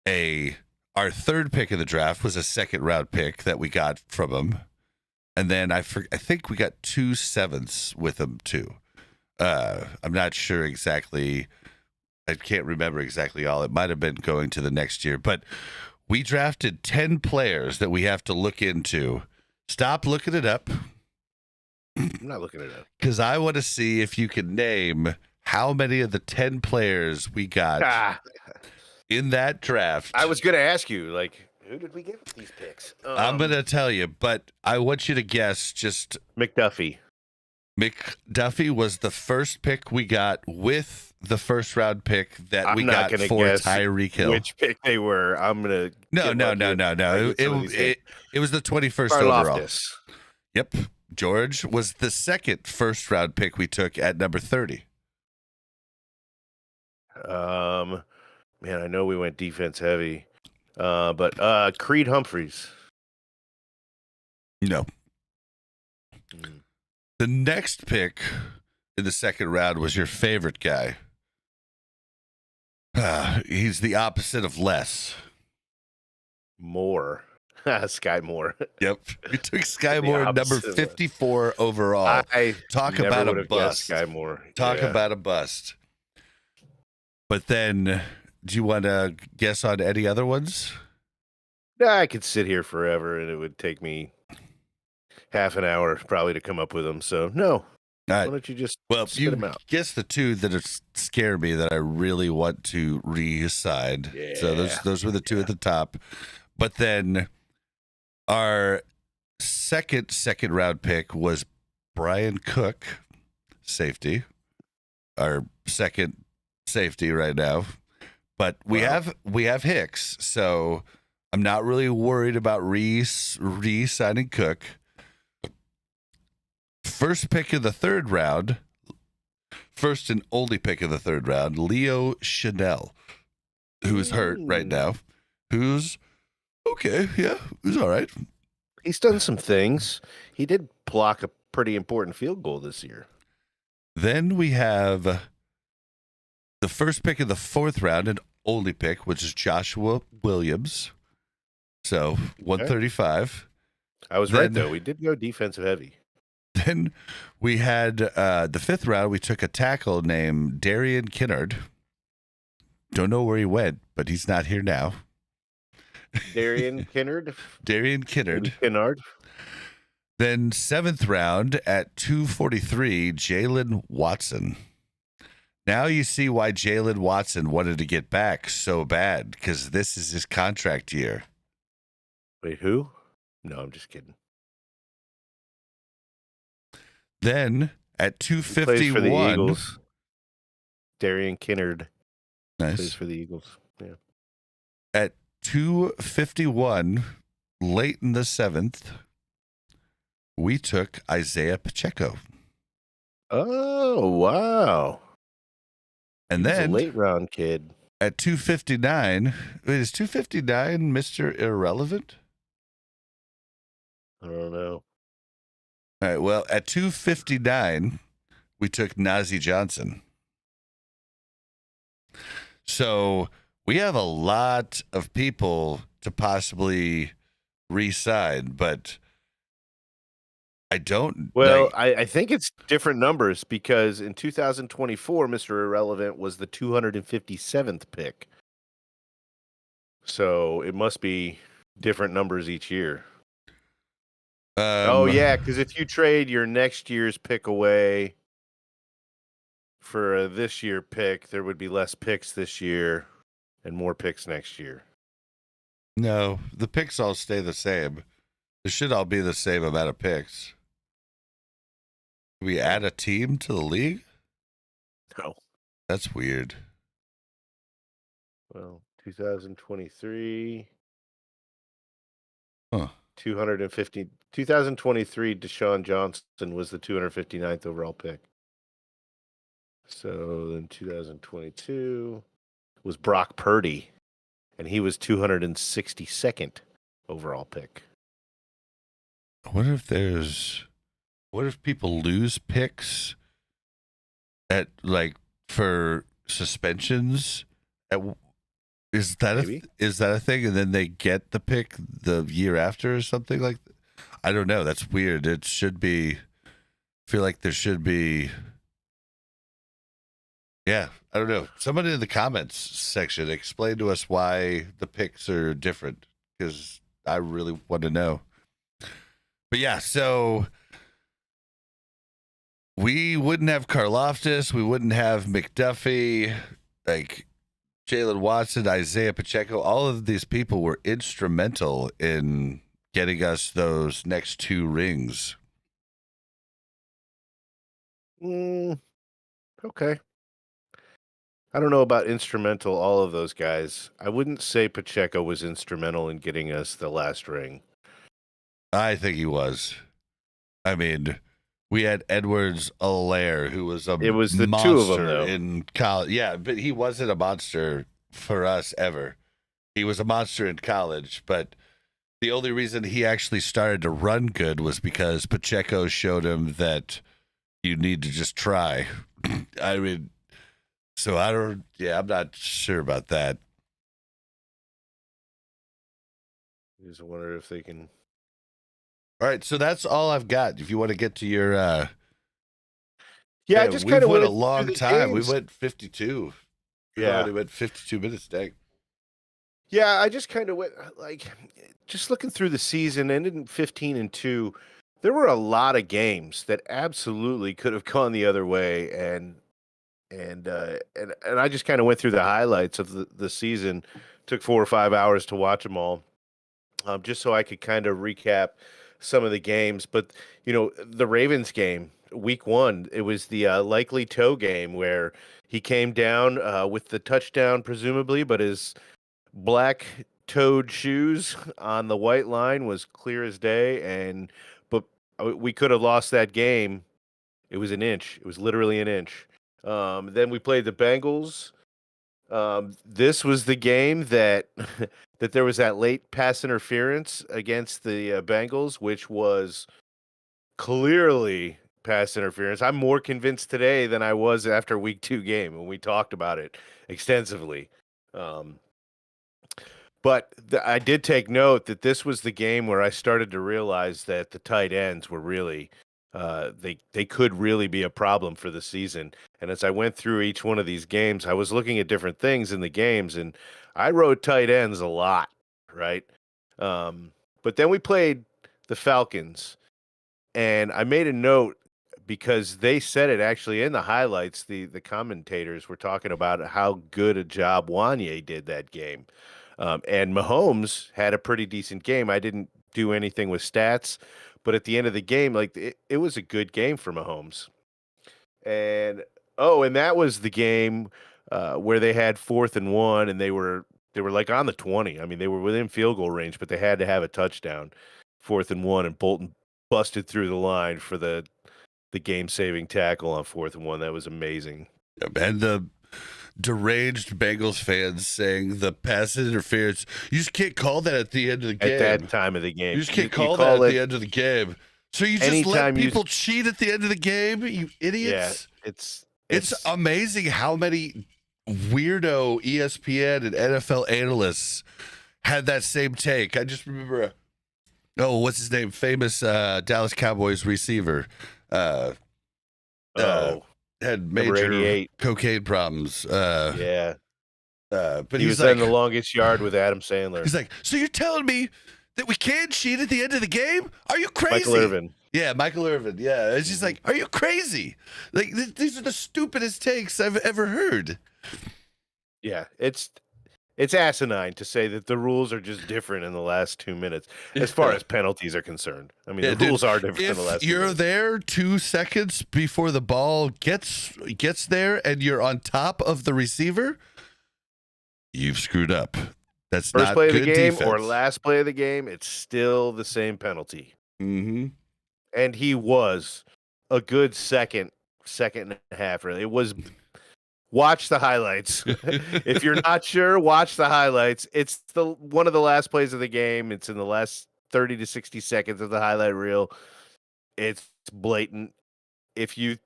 our third pick of the draft was a second-round pick that we got from them, and then I think we got 2 7ths with them too. I'm not sure exactly. I can't remember exactly all. It might have been going to the next year, but we drafted 10 players that we have to look into. Stop looking it up. I'm not looking it up. Because I want to see if you can name how many of the 10 players we got in that draft. I was going to ask you, like, who did we get with these picks? I'm going to tell you, but I want you to guess just... McDuffie. McDuffie was the first pick we got with the first round pick that we got for Tyreek Hill. Which pick they were? I'm gonna no. It was the 21st overall. Yep, George was the second first round pick we took at number 30. Man, I know we went defense heavy, but Creed Humphreys. No. The next pick in the second round was your favorite guy. He's the opposite of less. Moore. Sky Moore. Yep. We took Sky Moore at number 54 overall. Talk about a bust. Sky Moore. Talk about a bust. But then, do you want to guess on any other ones? I could sit here forever and it would take me half an hour probably to come up with them. So no. Why don't you just spit them out? Guess the 2 that scare me that I really want to re-sign. Yeah. So those were the 2 at the top. But then our second round pick was Brian Cook, safety. Our second safety right now. But we have Hicks, so I'm not really worried about re-signing Cook. First pick of the third round, first and only pick of the third round, Leo Chanel, who's hurt right now. Who's okay, yeah, who's all right. He's done some things. He did block a pretty important field goal this year. Then we have the first pick of the fourth round and only pick, which is Joshua Williams. So 135. I was right, though. We did go defensive heavy. Then we had the fifth round. We took a tackle named Darian Kinnard. Don't know where he went, but he's not here now. Darian Kinnard? Darian Kinnard. Kinnard. Then seventh round at 243, Jalen Watson. Now you see why Jalen Watson wanted to get back so bad, because this is his contract year. Wait, who? No, I'm just kidding. Then at 251, he plays for the Eagles. Darian Kinnard. Plays Nice. for the Eagles. Yeah. At 2:51, late in the 7th, we took Isaiah Pacheco. Oh, wow. And He's a then late round kid. at 2:59, wait, is 2:59 Mr. Irrelevant? I don't know. All right, well, at 2:59, we took Najee Johnson. So we have a lot of people to possibly re-sign, but I don't. Well, I think it's different numbers because in 2024, Mr. Irrelevant was the 257th pick. So it must be different numbers each year. Oh, yeah, because if you trade your next year's pick away for a this year pick, there would be less picks this year and more picks next year. No, the picks all stay the same. It should all be the same amount of picks. We add a team to the league? No. That's weird. Well, 2023. Huh. 2023, Deshaun Johnson was the 259th overall pick. So then 2022 was Brock Purdy, and he was 262nd overall pick. What if people lose picks at for suspensions? Is that a thing? And then they get the pick the year after or something like that? I don't know. That's weird. It should be. I feel like there should be. Yeah, I don't know. Somebody in the comments section explain to us why the picks are different, because I really want to know. But yeah, so we wouldn't have Karlaftis, we wouldn't have McDuffie, like Jalen Watson, Isaiah Pacheco. All of these people were instrumental in getting us those next 2 rings. Okay. I don't know about instrumental, all of those guys. I wouldn't say Pacheco was instrumental in getting us the last ring. I think he was. I mean, we had Edwards-Helaire, who was It was the monster two of them, though. in college. Yeah, but he wasn't a monster for us ever. He was a monster in college, but the only reason he actually started to run good was because Pacheco showed him that you need to just try. I mean, so I'm not sure about that. I just wonder if they can. All right, so that's all I've got. If you want to get to your, I just kind of went went a long time. games. We went 52. Yeah, we went 52 minutes. Dang. Yeah, I just kind of went just looking through the season, ended in 15-2. There were a lot of games that absolutely could have gone the other way, and I just kind of went through the highlights of the season. Took 4 or 5 hours to watch them all, just so I could kind of recap some of the games. But the Ravens game, week 1, it was the likely toe game where he came down with the touchdown, presumably, but his black-toed shoes on the white line was clear as day, but we could have lost that game. It was an inch. It was literally an inch. Then we played the Bengals. This was the game that that there was that late pass interference against the Bengals, which was clearly pass interference. I'm more convinced today than I was after week 2 game when we talked about it extensively. But I did take note that this was the game where I started to realize that the tight ends were really they could really be a problem for the season. And as I went through each one of these games, I was looking at different things in the games, and I wrote tight ends a lot, right? But then we played the Falcons, and I made a note because they said it actually in the highlights. The commentators were talking about how good a job Wanye did that game. And Mahomes had a pretty decent game. I didn't do anything with stats, but at the end of the game, it was a good game for Mahomes. And that was the game where they had 4th and 1, and they were like on the 20. I mean, they were within field goal range, but they had to have a touchdown. 4th and 1, and Bolton busted through the line for the game-saving tackle on 4th and 1. That was amazing. And the deranged Bengals fans saying the pass interference, you just can't call that at the end of the game. At that time of the game. You just can't call that at the end of the game. So you just let people cheat at the end of the game, you idiots? Yeah, it's amazing how many weirdo ESPN and NFL analysts had that same take. I just remember, what's his name? Famous Dallas Cowboys receiver. Had major cocaine problems. Yeah. But he was in the longest yard with Adam Sandler. He's like, so you're telling me that we can't cheat at the end of the game? Are you crazy? Michael Irvin. Yeah, Michael Irvin. Yeah, it's just like, are you crazy? Like, these are the stupidest takes I've ever heard. Yeah, it's asinine to say that the rules are just different in the last 2 minutes as far as penalties are concerned. I mean, the rules are different in the last 2 minutes. If you're there 2 seconds before the ball gets there and you're on top of the receiver, you've screwed up. That's first not play of the good game defense. Or last play of the game, it's still the same penalty. Mm-hmm. And he was a good second and a half. Really, it was. Watch the highlights. If you're not sure, watch the highlights. It's one of the last plays of the game. It's in the last 30 to 60 seconds of the highlight reel. It's blatant. If you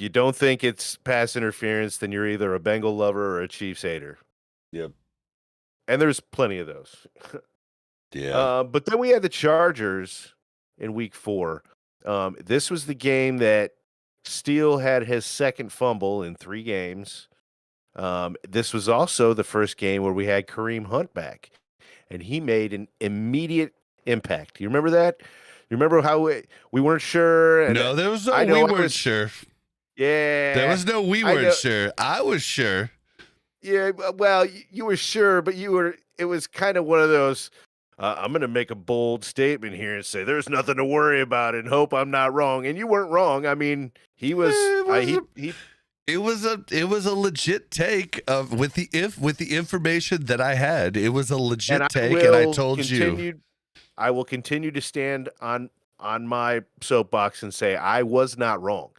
don't think it's pass interference, then you're either a Bengal lover or a Chiefs hater. Yep. And there's plenty of those. Yeah. But then we had the Chargers in week 4. This was the game that Steele had his second fumble in 3 games. This was also the first game where we had Kareem Hunt back, and he made an immediate impact. You remember that? You remember how we weren't sure? And no, there was no we weren't sure. Yeah. There was no we weren't sure. I was sure. Yeah, well, you were sure, but it was kind of one of those, I'm going to make a bold statement here and say there's nothing to worry about and hope I'm not wrong. And you weren't wrong. I mean, he was it was a legit take with the information that I had. It was a legit take, and I told you. I will continue to stand on my soapbox and say I was not wrong.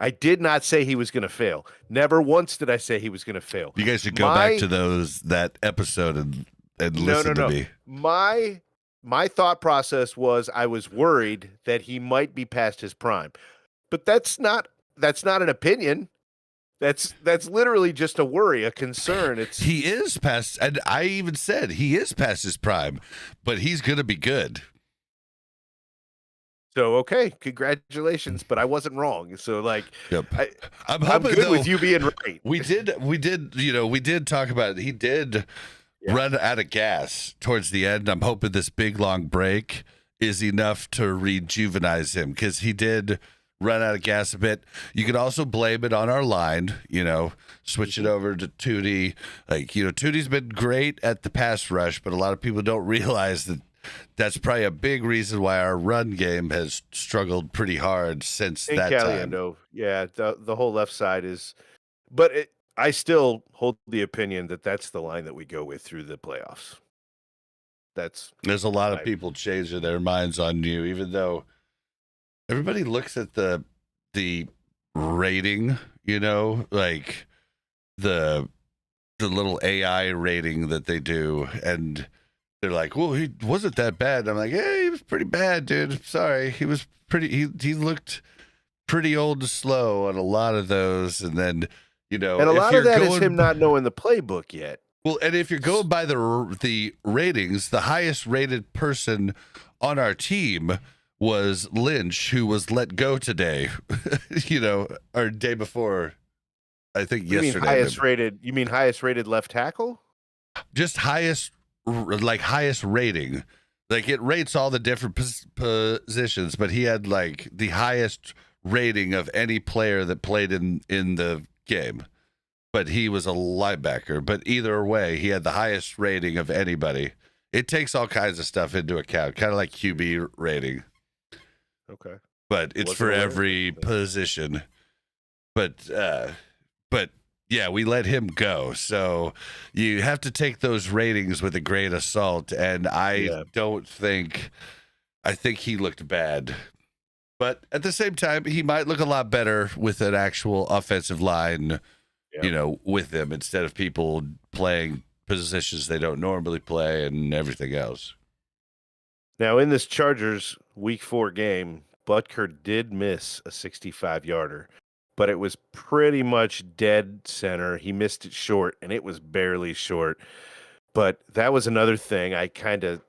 I did not say he was going to fail. Never once did I say he was going to fail. You guys should go back to that episode and listen to me. My thought process was I was worried that he might be past his prime. But that's not an opinion. That's literally just a worry, a concern. He is past, and I even said he is past his prime, but he's going to be good. So, okay, congratulations, but I wasn't wrong. So, like, yep. I'm good with you being right. We did talk about it. He did run out of gas towards the end. I'm hoping this big, long break is enough to rejuvenize him, because he did run out of gas a bit. You could also blame it on our line, switch it over to Tootie. Like, Tootie's been great at the pass rush, but a lot of people don't realize that that's probably a big reason why our run game has struggled pretty hard since that time. Yeah, the whole left side is, but I still hold the opinion that that's the line that we go with through the playoffs. There's a lot of people changing their minds on you, even though everybody looks at the rating, like the little AI rating that they do, and they're like, well, he wasn't that bad. I'm like, yeah, he was pretty bad, dude. Sorry. He was he looked pretty old and slow on a lot of those. And then, and a lot of that is him not knowing the playbook yet. Well, and if you're going by the ratings, the highest rated person on our team was Lynch, who was let go today, or day before, I think yesterday. You mean highest rated left tackle? Just highest rating. Like, it rates all the different positions, but he had like the highest rating of any player that played in the game. But he was a linebacker. But either way, he had the highest rating of anybody. It takes all kinds of stuff into account, kind of like QB rating. Okay. But it's for every position. But Yeah, we let him go. So you have to take those ratings with a grain of salt. And Yeah. I think he looked bad. But at the same time, he might look a lot better with an actual offensive line, with them instead of people playing positions they don't normally play and everything else. Now, in this Chargers Week 4 game, Butker did miss a 65-yarder, but it was pretty much dead center. He missed it short, and it was barely short. But that was another thing I kind of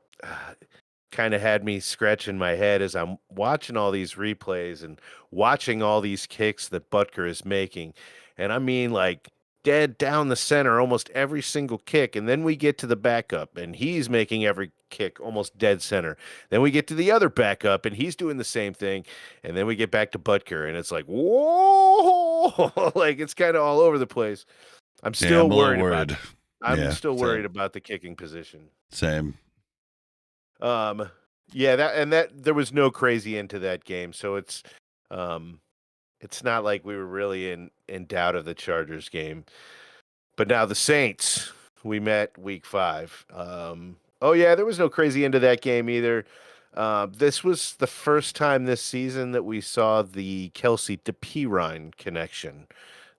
had me scratching my head as I'm watching all these replays and watching all these kicks that Butker is making. And I mean, like, dead down the center almost every single kick. And then we get to the backup, and he's making every kick almost dead center. Then we get to the other backup, and he's doing the same thing. And then we get back to Butker, and it's like, whoa, like it's kind of all over the place. I'm still worried. I'm still worried about the kicking position. Same. That there was no crazy into that game, so it's not like we were really in doubt of the Chargers game. But now the Saints, we met Week 5. There was no crazy into that game either. This was the first time this season that we saw the Kelsey to Pirine connection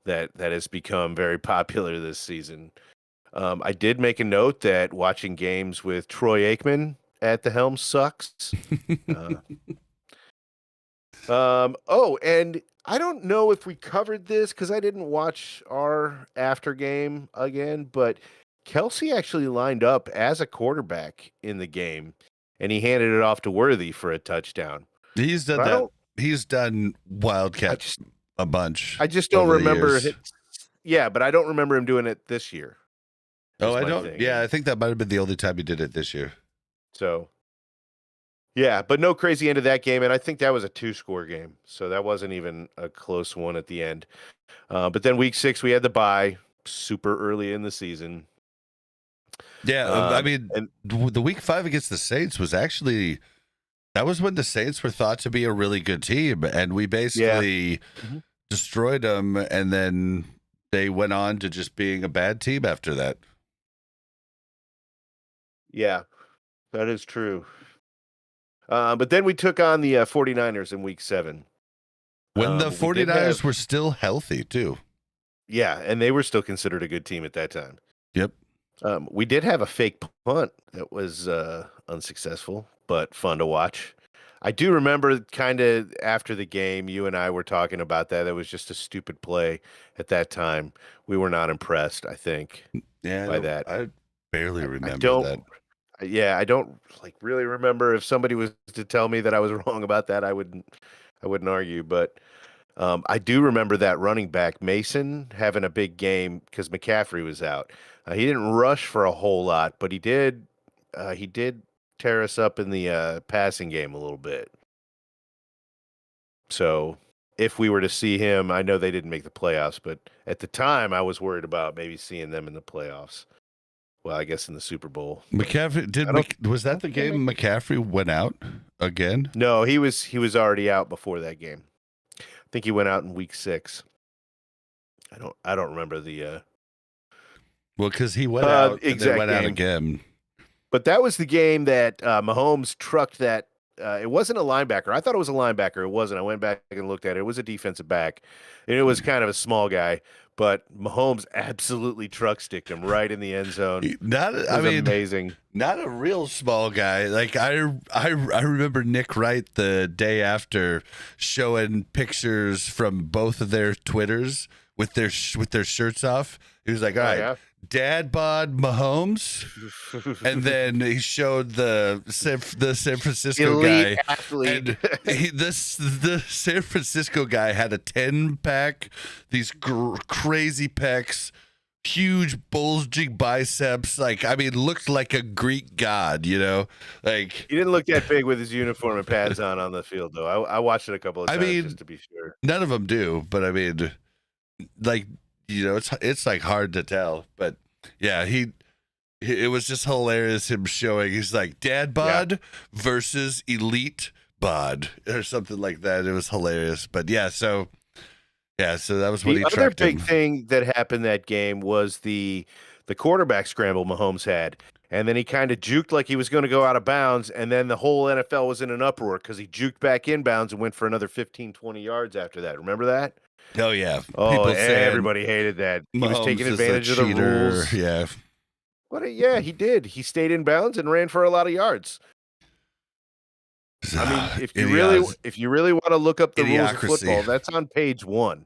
that has become very popular this season. I did make a note that watching games with Troy Aikman at the helm sucks. And I don't know if we covered this because I didn't watch our after game again, but Kelsey actually lined up as a quarterback in the game, and he handed it off to Worthy for a touchdown. He's done that. He's done Wildcat a bunch. I just don't remember it. Yeah, but I don't remember him doing it this year. Oh, I don't. Yeah, I think that might have been the only time he did it this year. So, yeah, but no crazy end of that game, and I think that was a 2-score game, so that wasn't even a close one at the end. But then Week 6, we had the bye super early in the season. Yeah, the Week 5 against the Saints was actually that was when the Saints were thought to be a really good team, and we basically destroyed them, and then they went on to just being a bad team after that. Yeah, that is true. But then we took on the 49ers in Week 7. When the 49ers were still healthy, too. Yeah, and they were still considered a good team at that time. Yep. We did have a fake punt that was unsuccessful, but fun to watch. I do remember kind of after the game, you and I were talking about that. It was just a stupid play at that time. We were not impressed, I think, by that. I barely remember that. Yeah, I don't really remember. If somebody was to tell me that I was wrong about that, I wouldn't argue. But I do remember that running back Mason having a big game because McCaffrey was out. He didn't rush for a whole lot, but he did tear us up in the passing game a little bit. So if we were to see him, I know they didn't make the playoffs, but at the time I was worried about maybe seeing them in the playoffs. Well, I guess in the Super Bowl. McCaffrey was that the game McCaffrey went out again? No, he was already out before that game. I think he went out in Week 6. I don't remember the well, because he went out and then went out again. But that was the game that Mahomes trucked that. It wasn't a linebacker. I thought it was a linebacker. It wasn't. I went back and looked at it. It was a defensive back, and it was kind of a small guy. But Mahomes absolutely truck sticked him right in the end zone. Amazing. Not a real small guy. Like I remember Nick Wright the day after showing pictures from both of their Twitters with their shirts off. He was like, "All right, yeah. Dad bod Mahomes," and then he showed the San Francisco elite guy, athlete. and the San Francisco guy had a 10-pack, these crazy pecs, huge bulging biceps. Looked like a Greek god, Like he didn't look that big with his uniform and pads on the field, though. I watched it a couple of times just to be sure. None of them do, but it's like hard to tell, but yeah, it was just hilarious him showing. He's like dad bod versus elite bod or something like that. It was hilarious, but yeah. So Yeah, so that was when The he other trucked big him. thing that happened that game was the quarterback scramble Mahomes had. And then he kind of juked like he was going to go out of bounds, and then the whole NFL was in an uproar because he juked back inbounds and went for another 15, 20 yards after that. Remember that? Oh yeah, Oh, people saying everybody hated that. He was taking Mahomes is a advantage of the cheater. rules. Yeah, Yeah, he did. He stayed in bounds and ran for a lot of yards. I mean, if you really want to look up the rules of Idiocracy. football, that's on page 1.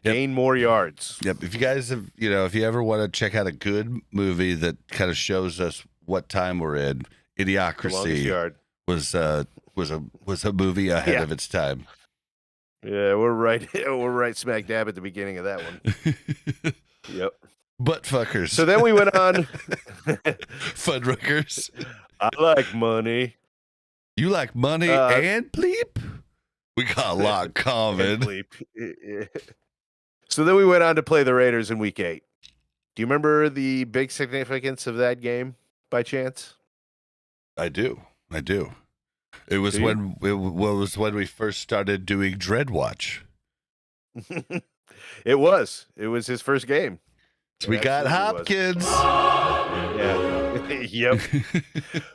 Yep. Gain more yards. Yep. If you guys have, if you ever want to check out a good movie that kind of shows us what time we're in, The longest Idiocracy yard. was a movie ahead of its time. Yeah, we're right. We're right smack dab at the beginning of that one. Yep. Butt fuckers. So then we went on. Fuddruckers. I like money. You like money and bleep? We got a lot in common. Bleep. So then we went on to play the Raiders in week 8. Do you remember the big significance of that game by chance? I do. It was when we first started doing Dread Watch. It was his first game. So we got Hopkins. Yeah. Yep.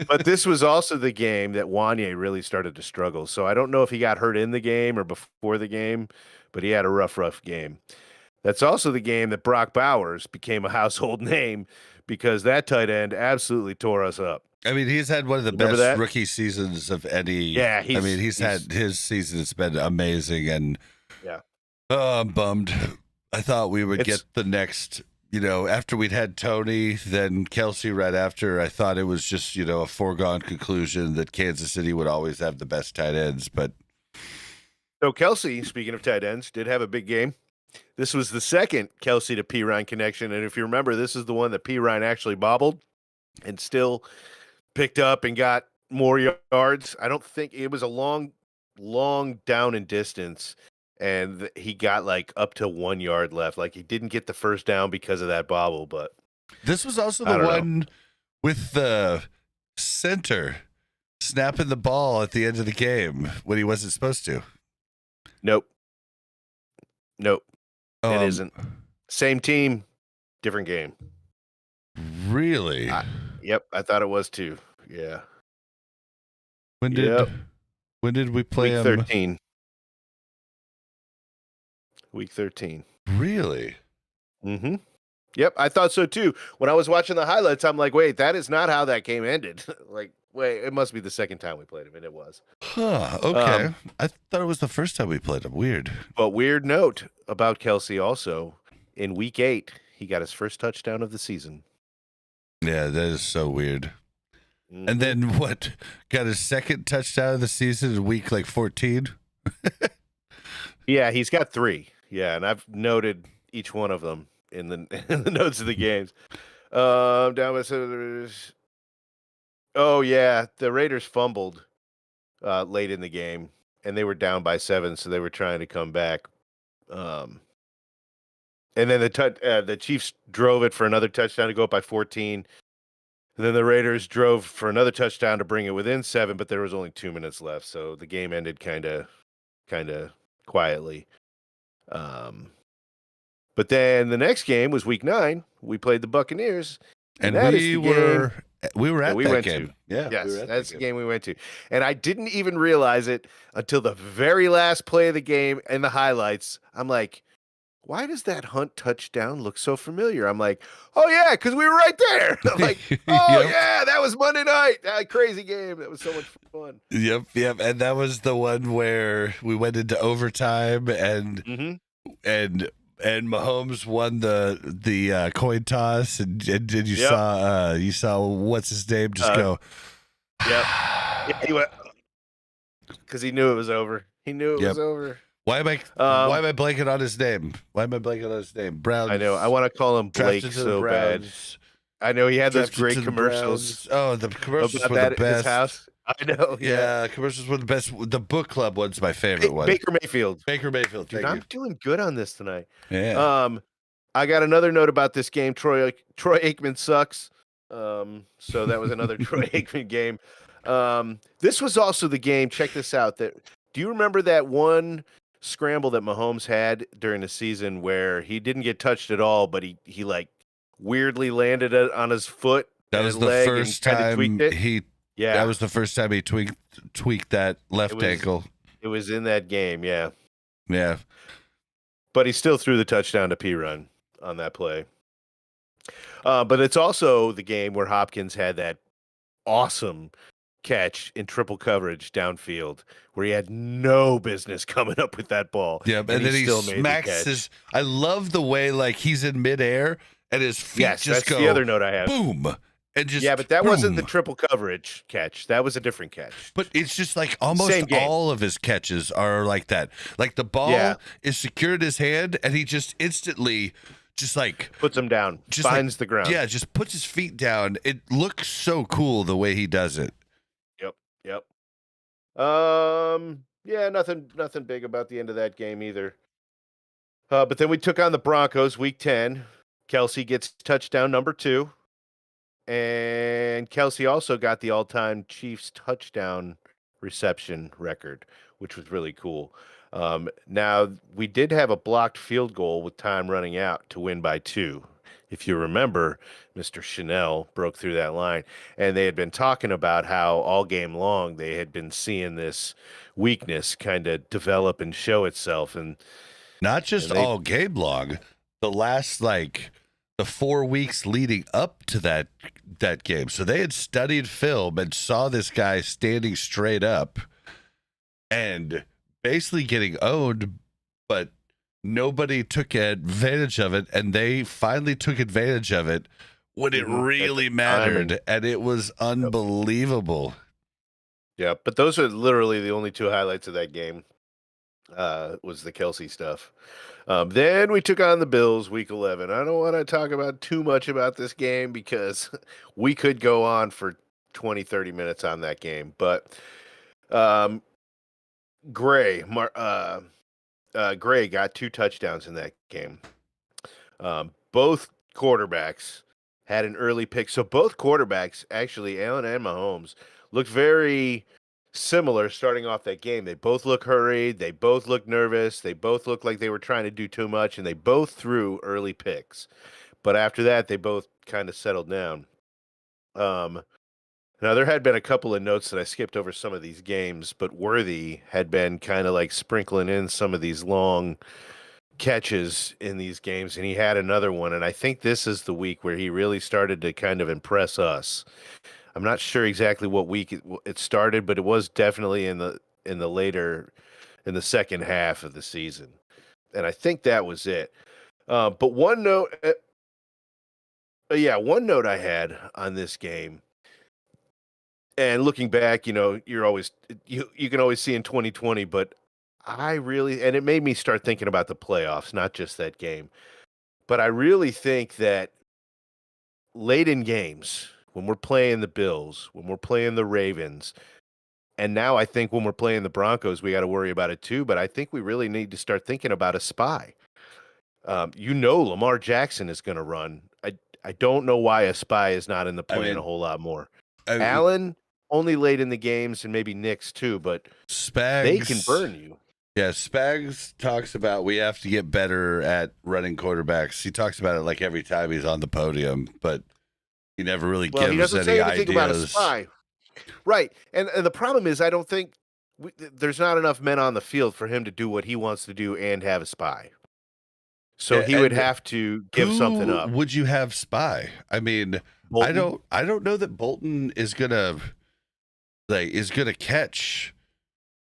But this was also the game that Wanye really started to struggle. So I don't know if he got hurt in the game or before the game, but he had a rough game. That's also the game that Brock Bowers became a household name because that tight end absolutely tore us up. I mean, he's had one of the best rookie seasons of any. Yeah, he's had his season. It's been amazing, and yeah. I'm bummed. I thought we would get the next. After we'd had Tony, then Kelsey right after. I thought it was just a foregone conclusion that Kansas City would always have the best tight ends. But so Kelsey, speaking of tight ends, did have a big game. This was the second Kelsey to P. Ryan connection, and if you remember, this is the one that P. Ryan actually bobbled and still picked up and got more yards. I don't think it was a long down in distance, and he got like up to 1 yard left. Like he didn't get the first down because of that bobble, but this was also the one with the center snapping the ball at the end of the game when he wasn't supposed to. Nope. It isn't. Same team, different game. Really? Yep, I thought it was too. Yeah. When did we play Week him? 13. Week 13. Really? Mm-hmm. Yep, I thought so too. When I was watching the highlights, I'm like, wait, that is not how that game ended. Wait, it must be the second time we played him, and it was. Huh, okay. I thought it was the first time we played him. Weird. But weird note about Kelsey also, in week 8, he got his first touchdown of the season. Yeah, that is so weird. Mm-hmm. And then got his second touchdown of the season in week 14? Yeah, he's got 3. Yeah, and I've noted each one of them in the notes of the games. Oh yeah, the Raiders fumbled late in the game, and they were down by 7, so they were trying to come back. And then the Chiefs drove it for another touchdown to go up by 14. And then the Raiders drove for another touchdown to bring it within 7, but there was only 2 minutes left, so the game ended kind of quietly. But then the next game was week 9. We played the Buccaneers, and we were at that game. Yeah, yes, that's the game we went to. And I didn't even realize it until the very last play of the game and the highlights. I'm like, why does that Hunt touchdown look so familiar? I'm like, oh yeah, because we were right there. I'm like, oh yeah, that was Monday night. That crazy game. That was so much fun. Yep. And that was the one where we went into overtime and Mahomes won the coin toss, and did you saw what's his name just go? Yep. Yeah, he went because he knew it was over. He knew it was over. Why am I blanking on his name? Brown. I know. I want to call him Blake so bad. I know he had those great commercials. Oh, the commercials were the best. His house. I know. Yeah, commercials were the best. The book club one's my favorite one. Baker Mayfield. Dude, I'm doing good on this tonight. Yeah. I got another note about this game. Troy Aikman sucks. So that was another Troy Aikman game. This was also the game. Check this out. Do you remember that one scramble that Mahomes had during the season where he didn't get touched at all, but he like weirdly landed it on his foot That and was his the leg and first kind of tweaked time it? he. That Yeah, was the first time he tweaked that it left was ankle. it was in that game, yeah. Yeah, But he still threw the touchdown to P-Run on that play. But it's also the game where Hopkins had that awesome catch in triple coverage downfield where he had no business coming up with that ball, yeah, and and he then he still made the smacks catch. his. I love the way like he's in midair and his feet Yes, just that's the go other note I have. boom and Yeah, just but that wasn't the boom. triple coverage catch. That was a different catch. But it's just like almost Same game. all of his catches are like that. Like the Yeah, ball is secured in his hand, and he just instantly, just like, puts him down, finds the ground. yeah, just puts his feet down. It looks so cool the way he does it. Yep, yep. Yeah, nothing big about the end of that game either. But then we took on the Broncos, week 10. Kelsey gets touchdown number 2. And Kelsey also got the all-time Chiefs touchdown reception record, which was really cool. Now, we did have a blocked field goal with time running out to win by 2. If you remember, Mr. Chanel broke through that line, and they had been talking about how all game long they had been seeing this weakness kind of develop and show itself, and Not just they all game long, the last like the 4 weeks leading up to that game. So they had studied film and saw this guy standing straight up and basically getting owned, but nobody took advantage of it, and they finally took advantage of it when it really mattered, and it was unbelievable. yeah, but those are literally the only 2 highlights of that game. Was the Kelsey stuff. Then we took on the Bills week 11. I don't want to talk about too much about this game because we could go on for 20, 30 minutes on that game. But um, Gray, Gray got 2 touchdowns in that game. Both quarterbacks had an early pick. So both quarterbacks, actually, Allen and Mahomes, looked very similar starting off that game. They both look hurried. They both look nervous. They both look like they were trying to do too much, and they both threw early picks. But after that, they both kind of settled down. Now, there had been a couple of notes that I skipped over some of these games, but Worthy had been kind of like sprinkling in some of these long catches in these games, and he had another one. And I think this is the week where he really started to kind of impress us. I'm not sure exactly what week it started, but it was definitely in the second half of the season, and I think that was it. But one note I had on this game, and looking back, you can always see in 2020, but and it made me start thinking about the playoffs, not just that game. But I really think that late in games, when we're playing the Bills, when we're playing the Ravens, and now I think when we're playing the Broncos, we got to worry about it too. But I think we really need to start thinking about a spy. Lamar Jackson is going to run. I don't know why a spy is not in the plan a whole lot more. Allen only late in the games, and maybe Knicks too, but they can burn you. Yeah, Spags talks about we have to get better at running quarterbacks. He talks about it like every time he's on the podium, but he never really gives he doesn't any say anything about a ideas. spy. Right. And the problem is I don't think there's not enough men on the field for him to do what he wants to do and have a spy. So he would have to give something up. Would you have spy? I mean, Bolton? I don't know that Bolton is gonna catch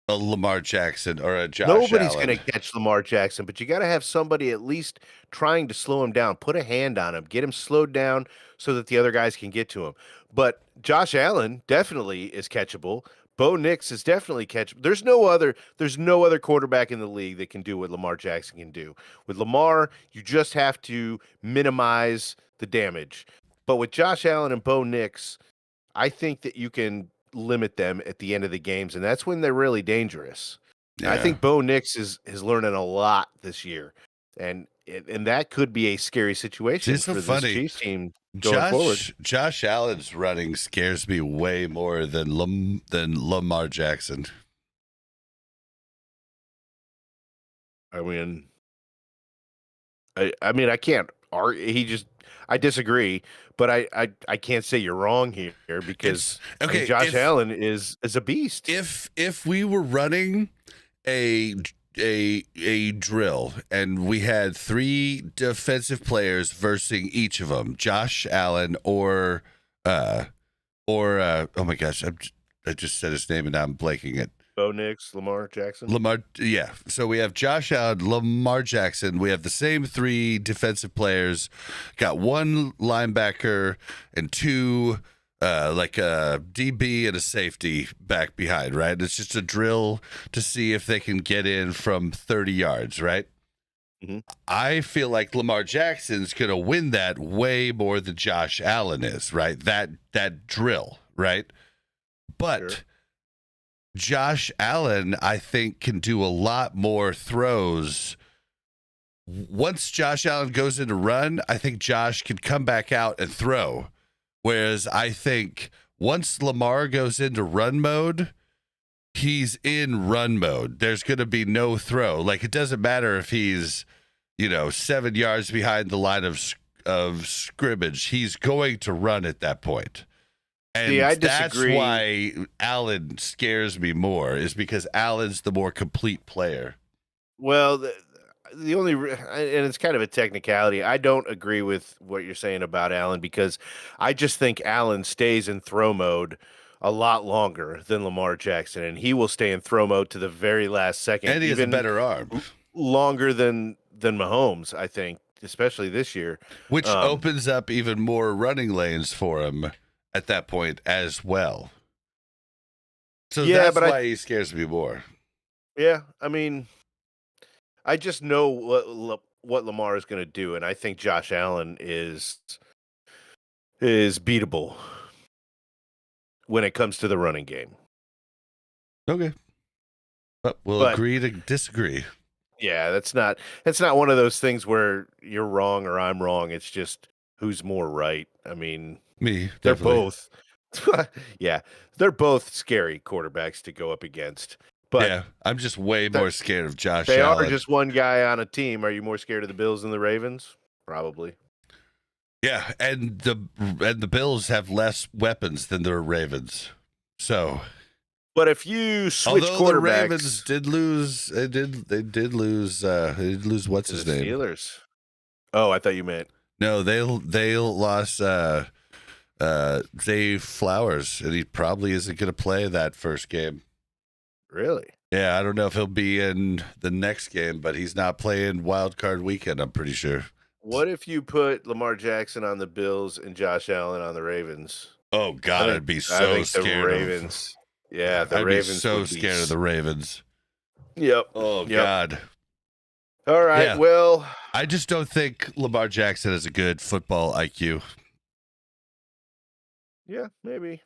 a Lamar Jackson or a Josh Nobody's Allen. going to catch Lamar Jackson, but you got to have somebody at least trying to slow him down, put a hand on him, get him slowed down so that the other guys can get to him. But Josh Allen definitely is catchable. Bo Nix is definitely catchable. There's no other quarterback in the league that can do what Lamar Jackson can do. With Lamar, you just have to minimize the damage. But with Josh Allen and Bo Nix, I think that you can limit them at the end of the games, and that's when they're really dangerous. Yeah. I think Bo Nix is learning a lot this year, and that could be a scary situation for this Chiefs team going forward. Josh Allen's running scares me way more than Lamar Jackson. I mean, I can't argue. I disagree, but I can't say you're wrong here It's because I mean, okay Josh Allen is a beast. if we were running a a drill and we had three defensive players versing each of them, Josh Allen uh oh my gosh, I just said his name and now I'm blanking it. Bo Nix, Lamar Jackson. Lamar, yeah. So we have Josh Allen, Lamar Jackson. We have the same three defensive players. Got one linebacker and two, like a DB and a safety back behind, right? It's just a drill to see if they can get in from 30 yards, right? Mm-hmm. I feel like Lamar Jackson's going to win that way more than Josh Allen is, right? That drill, right? But Sure. Josh Allen, I think, can do a lot more throws. Once Josh Allen goes into run, I think Josh can come back out and throw. Whereas I think once Lamar goes into run mode, he's in run mode. There's going to be no throw. Like, it doesn't matter if he's, 7 yards behind the line of scrimmage. He's going to run at that point. And See, I that's disagree. why Allen scares me more, is because Allen's the more complete player. Well, the only and it's kind of a technicality. I don't agree with what you're saying about Allen because I just think Allen stays in throw mode a lot longer than Lamar Jackson, and he will stay in throw mode to the very last second, And he has a even better arm, longer than Mahomes. I think, especially this year, which opens up even more running lanes for him at that point as well. So Yeah, that's but why he scares me more. Yeah, I mean, I just know what Lamar is going to do, and I think Josh Allen is beatable when it comes to the running game. Okay. But we'll agree to disagree. Yeah, that's not one of those things where you're wrong or I'm wrong. It's just who's more right. I mean, Me, they're definitely. both yeah, they're both scary quarterbacks to go up against. But yeah, I'm just way more scared of Josh they Allen. are just one guy on a team. Are you more scared of the Bills than the Ravens? Probably. Yeah, and the Bills have less weapons than the Ravens. So, but if you switch although quarterbacks, the Ravens did lose, they did lose what's his name? Steelers. Oh, I thought you meant no. They lost Zay Flowers, and he probably isn't going to play that first game. Really? Yeah, I don't know if he'll be in the next game, but he's not playing Wildcard weekend, I'm pretty sure. What if you put Lamar Jackson on the Bills and Josh Allen on the Ravens? Oh God, I'd be so scared. The Ravens. Yeah, the I'd Ravens. Be so scared of the Ravens. Yep. Oh God. All right. Yeah. Well, I just don't think Lamar Jackson has a good football IQ. Yeah, maybe.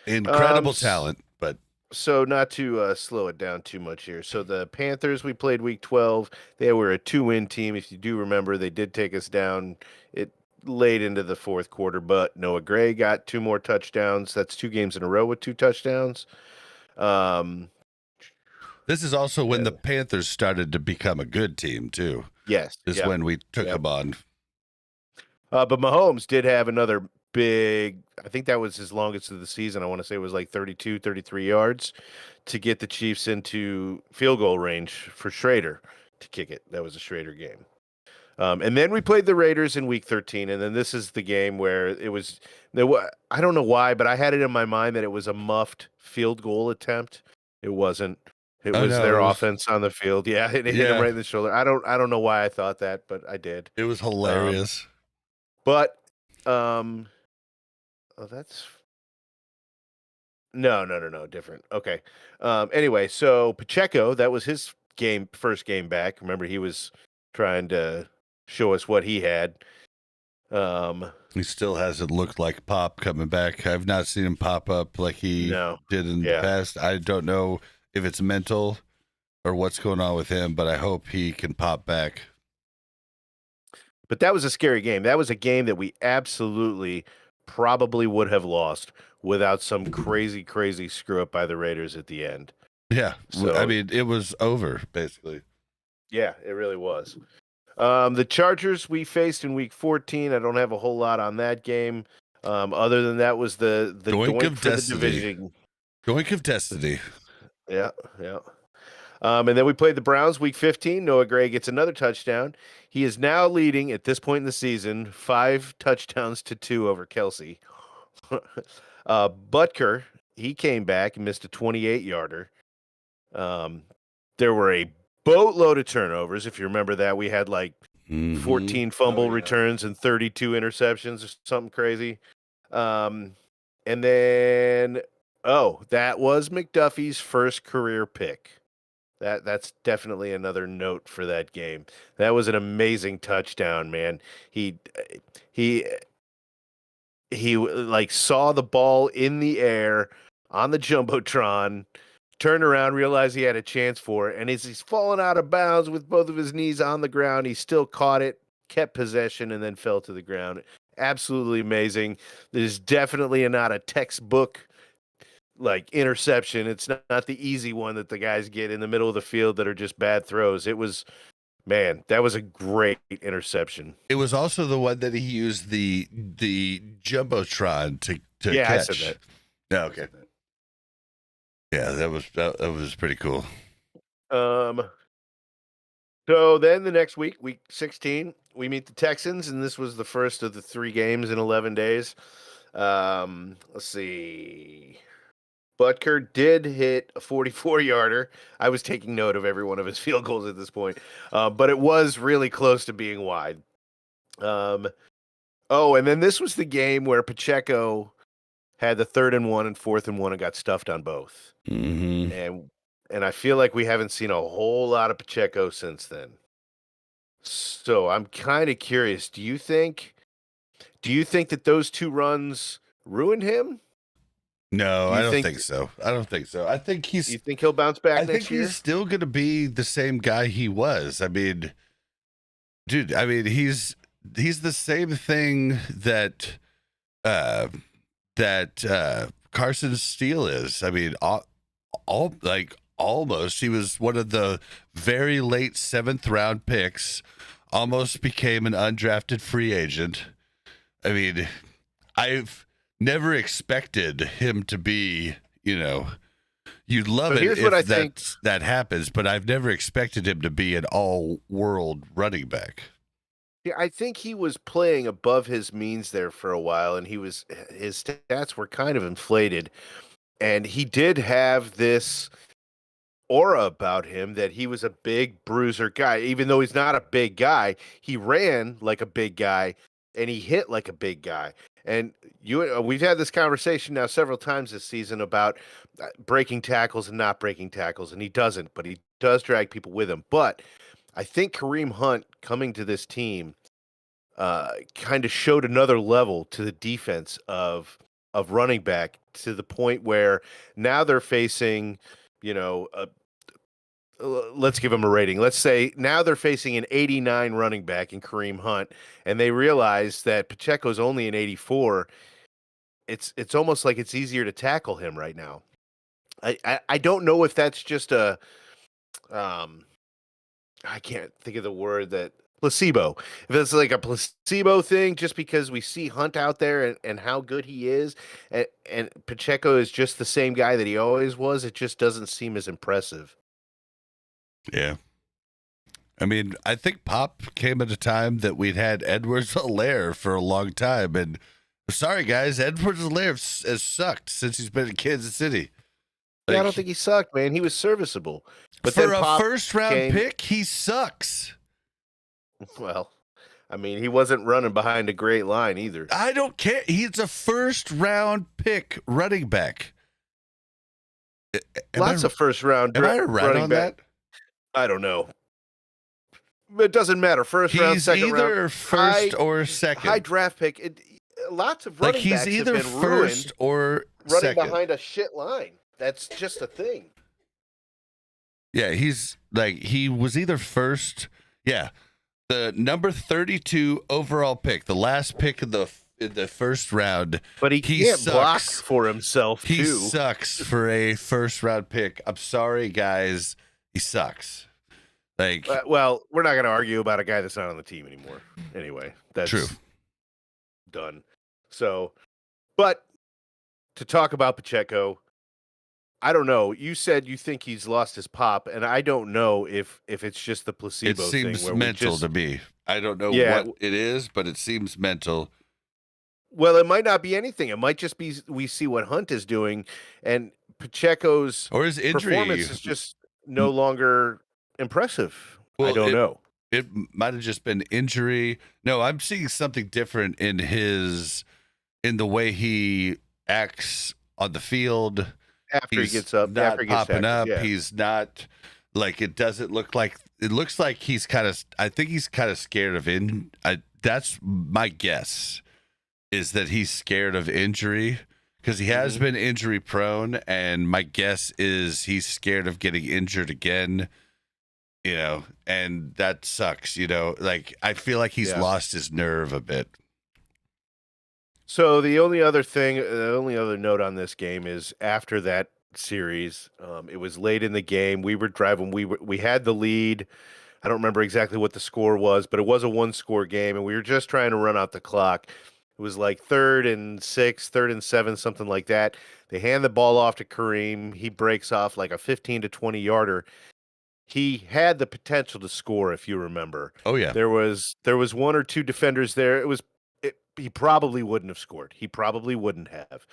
Incredible talent, but so not to slow it down too much here. So the Panthers, we played week 12. They were a 2-win team. If you do remember, they did take us down. It late into the fourth quarter, but Noah Gray got 2 more touchdowns. That's 2 games in a row with 2 touchdowns. This is also when the Panthers started to become a good team too. Yes. Is when we took them on. But Mahomes did have another big, I think that was his longest of the season. I want to say it was like 32, 33 yards to get the Chiefs into field goal range for Schrader to kick it. That was a Schrader game. And then we played the Raiders in week 13. And then this is the game where it was, I don't know why, but I had it in my mind that it was a muffed field goal attempt. It wasn't. It was their offense on the field. Yeah, it hit him right in the shoulder. I don't know why I thought that, but I did. It was hilarious. But that's no, different. Okay. Anyway, so Pacheco, that was his first game back. Remember, he was trying to show us what he had. He still hasn't looked like Pop coming back. I've not seen him pop up like he did in the past. I don't know if it's mental or what's going on with him, but I hope he can pop back. But that was a scary game. That was a game that we absolutely probably would have lost without some crazy screw up by the Raiders at the end. Yeah. So, I mean, it was over, basically. Yeah, it really was. The Chargers we faced in Week 14. I don't have a whole lot on that game. Other than that was the Doink doink of for the destiny. division. Doink of destiny. Yeah, yeah. And then we played the Browns Week 15. Noah Gray gets another touchdown. He is now leading at this point in the season 5 touchdowns to 2 over Kelsey. Butker, he came back and missed a 28-yarder. There were a boatload of turnovers. If you remember that, we had like 14 fumble returns and 32 interceptions or something crazy. And then, that was McDuffie's first career pick. That's definitely another note for that game. That was an amazing touchdown, man. He like saw the ball in the air on the jumbotron, turned around, realized he had a chance for it, and as he's falling out of bounds with both of his knees on the ground, he still caught it, kept possession, and then fell to the ground. Absolutely amazing. There's definitely not a textbook like interception. It's not the easy one that the guys get in the middle of the field that are just bad throws. It was, man, that was a great interception. It was also the one that he used the jumbotron to Yeah, catch. I said that. Yeah, okay. Yeah, that was pretty cool. So then the next week, week 16, we meet the Texans, and this was the first of the 3 games in 11 days. Let's see. Butker did hit a 44-yarder. I was taking note of every one of his field goals at this point, but it was really close to being wide. And then this was the game where Pacheco had the 3rd and 1 and 4th and 1 and got stuffed on both. Mm-hmm. And I feel like we haven't seen a whole lot of Pacheco since then. So I'm kind of curious. Do you think that those 2 runs ruined him? No, I don't think so. I don't think so. I think You think he'll bounce back next year? He's still going to be the same guy he was. I mean, dude, I mean, he's the same thing that Carson Steele is. I mean, almost. He was one of the very late 7th round picks, almost became an undrafted free agent. I mean, I've never expected him to be, you'd love it if that happens, but I've never expected him to be an all-world running back. Yeah, I think he was playing above his means there for a while, and his stats were kind of inflated, and he did have this aura about him that he was a big bruiser guy. Even though he's not a big guy, he ran like a big guy, and he hit like a big guy. And we've had this conversation now several times this season about breaking tackles and not breaking tackles, and he doesn't, but he does drag people with him. But I think Kareem Hunt coming to this team kind of showed another level to the defense of running back, to the point where now they're facing, let's give them a rating. Let's say now they're facing an 89 running back in Kareem Hunt, and they realize that Pacheco's only an 84. It's almost like it's easier to tackle him right now. I don't know if that's just a I can't think of the word, that placebo. If it's like a placebo thing, just because we see Hunt out there and how good he is, and Pacheco is just the same guy that he always was, it just doesn't seem as impressive. Yeah. I mean, I think Pop came at a time that we'd had Edwards-Helaire for a long time, and sorry guys, Edwards-Helaire has sucked since he's been in Kansas City. I don't think he sucked, man. He was serviceable. But for a first-round pick, he sucks. Well, I mean, he wasn't running behind a great line either. I don't care. He's a first-round pick running back. Lots of first-round running back. I don't know. It doesn't matter. First round, second round. He's either first or second. High draft pick. Lots of running backs he's either have been first or running second. behind a shit line. That's just a thing. Yeah, he was either first. Yeah, the number 32 overall pick, the last pick of the first round. But he can't sucks. block for himself. He sucks for a first round pick. I'm sorry, guys. He sucks. Like, Well, we're not going to argue about a guy that's not on the team anymore. Anyway, that's true. done. So, but to talk about Pacheco, I don't know. You said you think he's lost his pop, and I don't know if it's just the It placebo thing seems where mental to me. I don't know yeah. what it is, but it seems mental. Well, it might not be anything. It might just be we see what Hunt is doing, and Pacheco's Or his injury. performance is just no longer impressive. I Well, don't know. it might have just been injury. No, I'm seeing something different in the way he acts on the field. After he He's gets up, not after he gets popping tackled, up. yeah. He's not like it doesn't look like it looks like he's kind of I think he's kind of scared of that's my guess is that he's scared of injury because he has been injury prone, and my guess is he's scared of getting injured again. And that sucks, like I feel like he's lost his nerve a bit. So the only other note on this game is after that series, it was late in the game. We were driving. We had the lead. I don't remember exactly what the score was, but it was a one-score game, and we were just trying to run out the clock. It was like 3rd and 6, 3rd and 7, something like that. They hand the ball off to Kareem. He breaks off like a 15 to 20 yarder. He had the potential to score, if you remember. Oh yeah, there was one or two defenders there. He probably wouldn't have scored. He probably wouldn't have,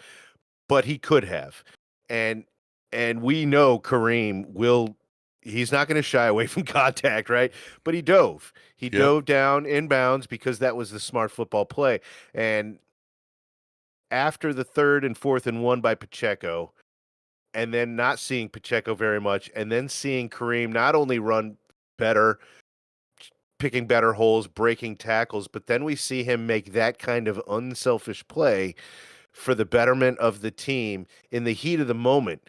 but he could have. And we know Kareem will. He's not going to shy away from contact, right? But he dove. He dove down inbounds because that was the smart football play. And after the 3rd and 4th and 1 by Pacheco, and then not seeing Pacheco very much, and then seeing Kareem not only run better, picking better holes, breaking tackles, but then we see him make that kind of unselfish play for the betterment of the team in the heat of the moment.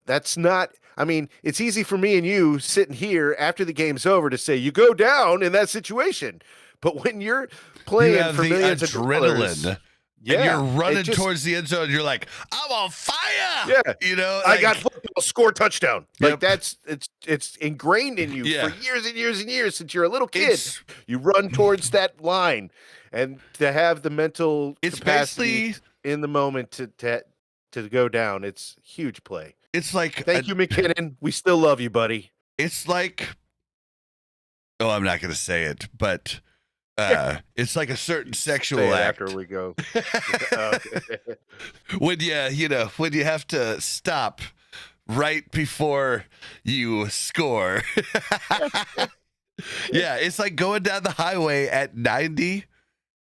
That's not, I mean, it's easy for me and you sitting here after the game's over to say you go down in that situation. But when you're playing you have for the millions adrenaline. of dollars, and you're running towards the end zone. You're like, I'm on fire. Yeah. I got football, score touchdown. Like it's ingrained in you for years and years and years since you're a little kid. You run towards that line, and to have the mental capacity in the moment to go down, it's huge play. It's like thank you, McKinnon. We still love you, buddy. It's like, I'm not going to say it, but it's like a certain sexual act. After we go, when you have to stop right before you score. Yeah, it's like going down the highway at 90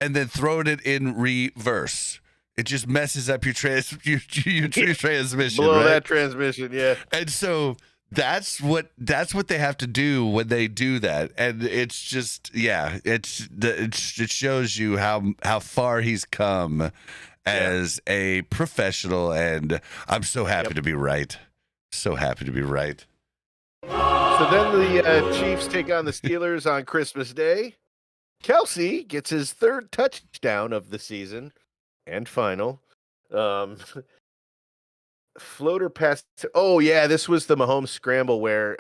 and then throwing it in reverse. It just messes up your transmission. Blow right? that transmission, yeah. And so that's what they have to do when they do that, and it's just it shows you how far he's come as a professional, and I'm so happy to be right. So happy to be right. So then the Chiefs take on the Steelers on Christmas Day. Kelsey gets his 3rd touchdown of the season and final. Floater pass. This was the Mahomes scramble where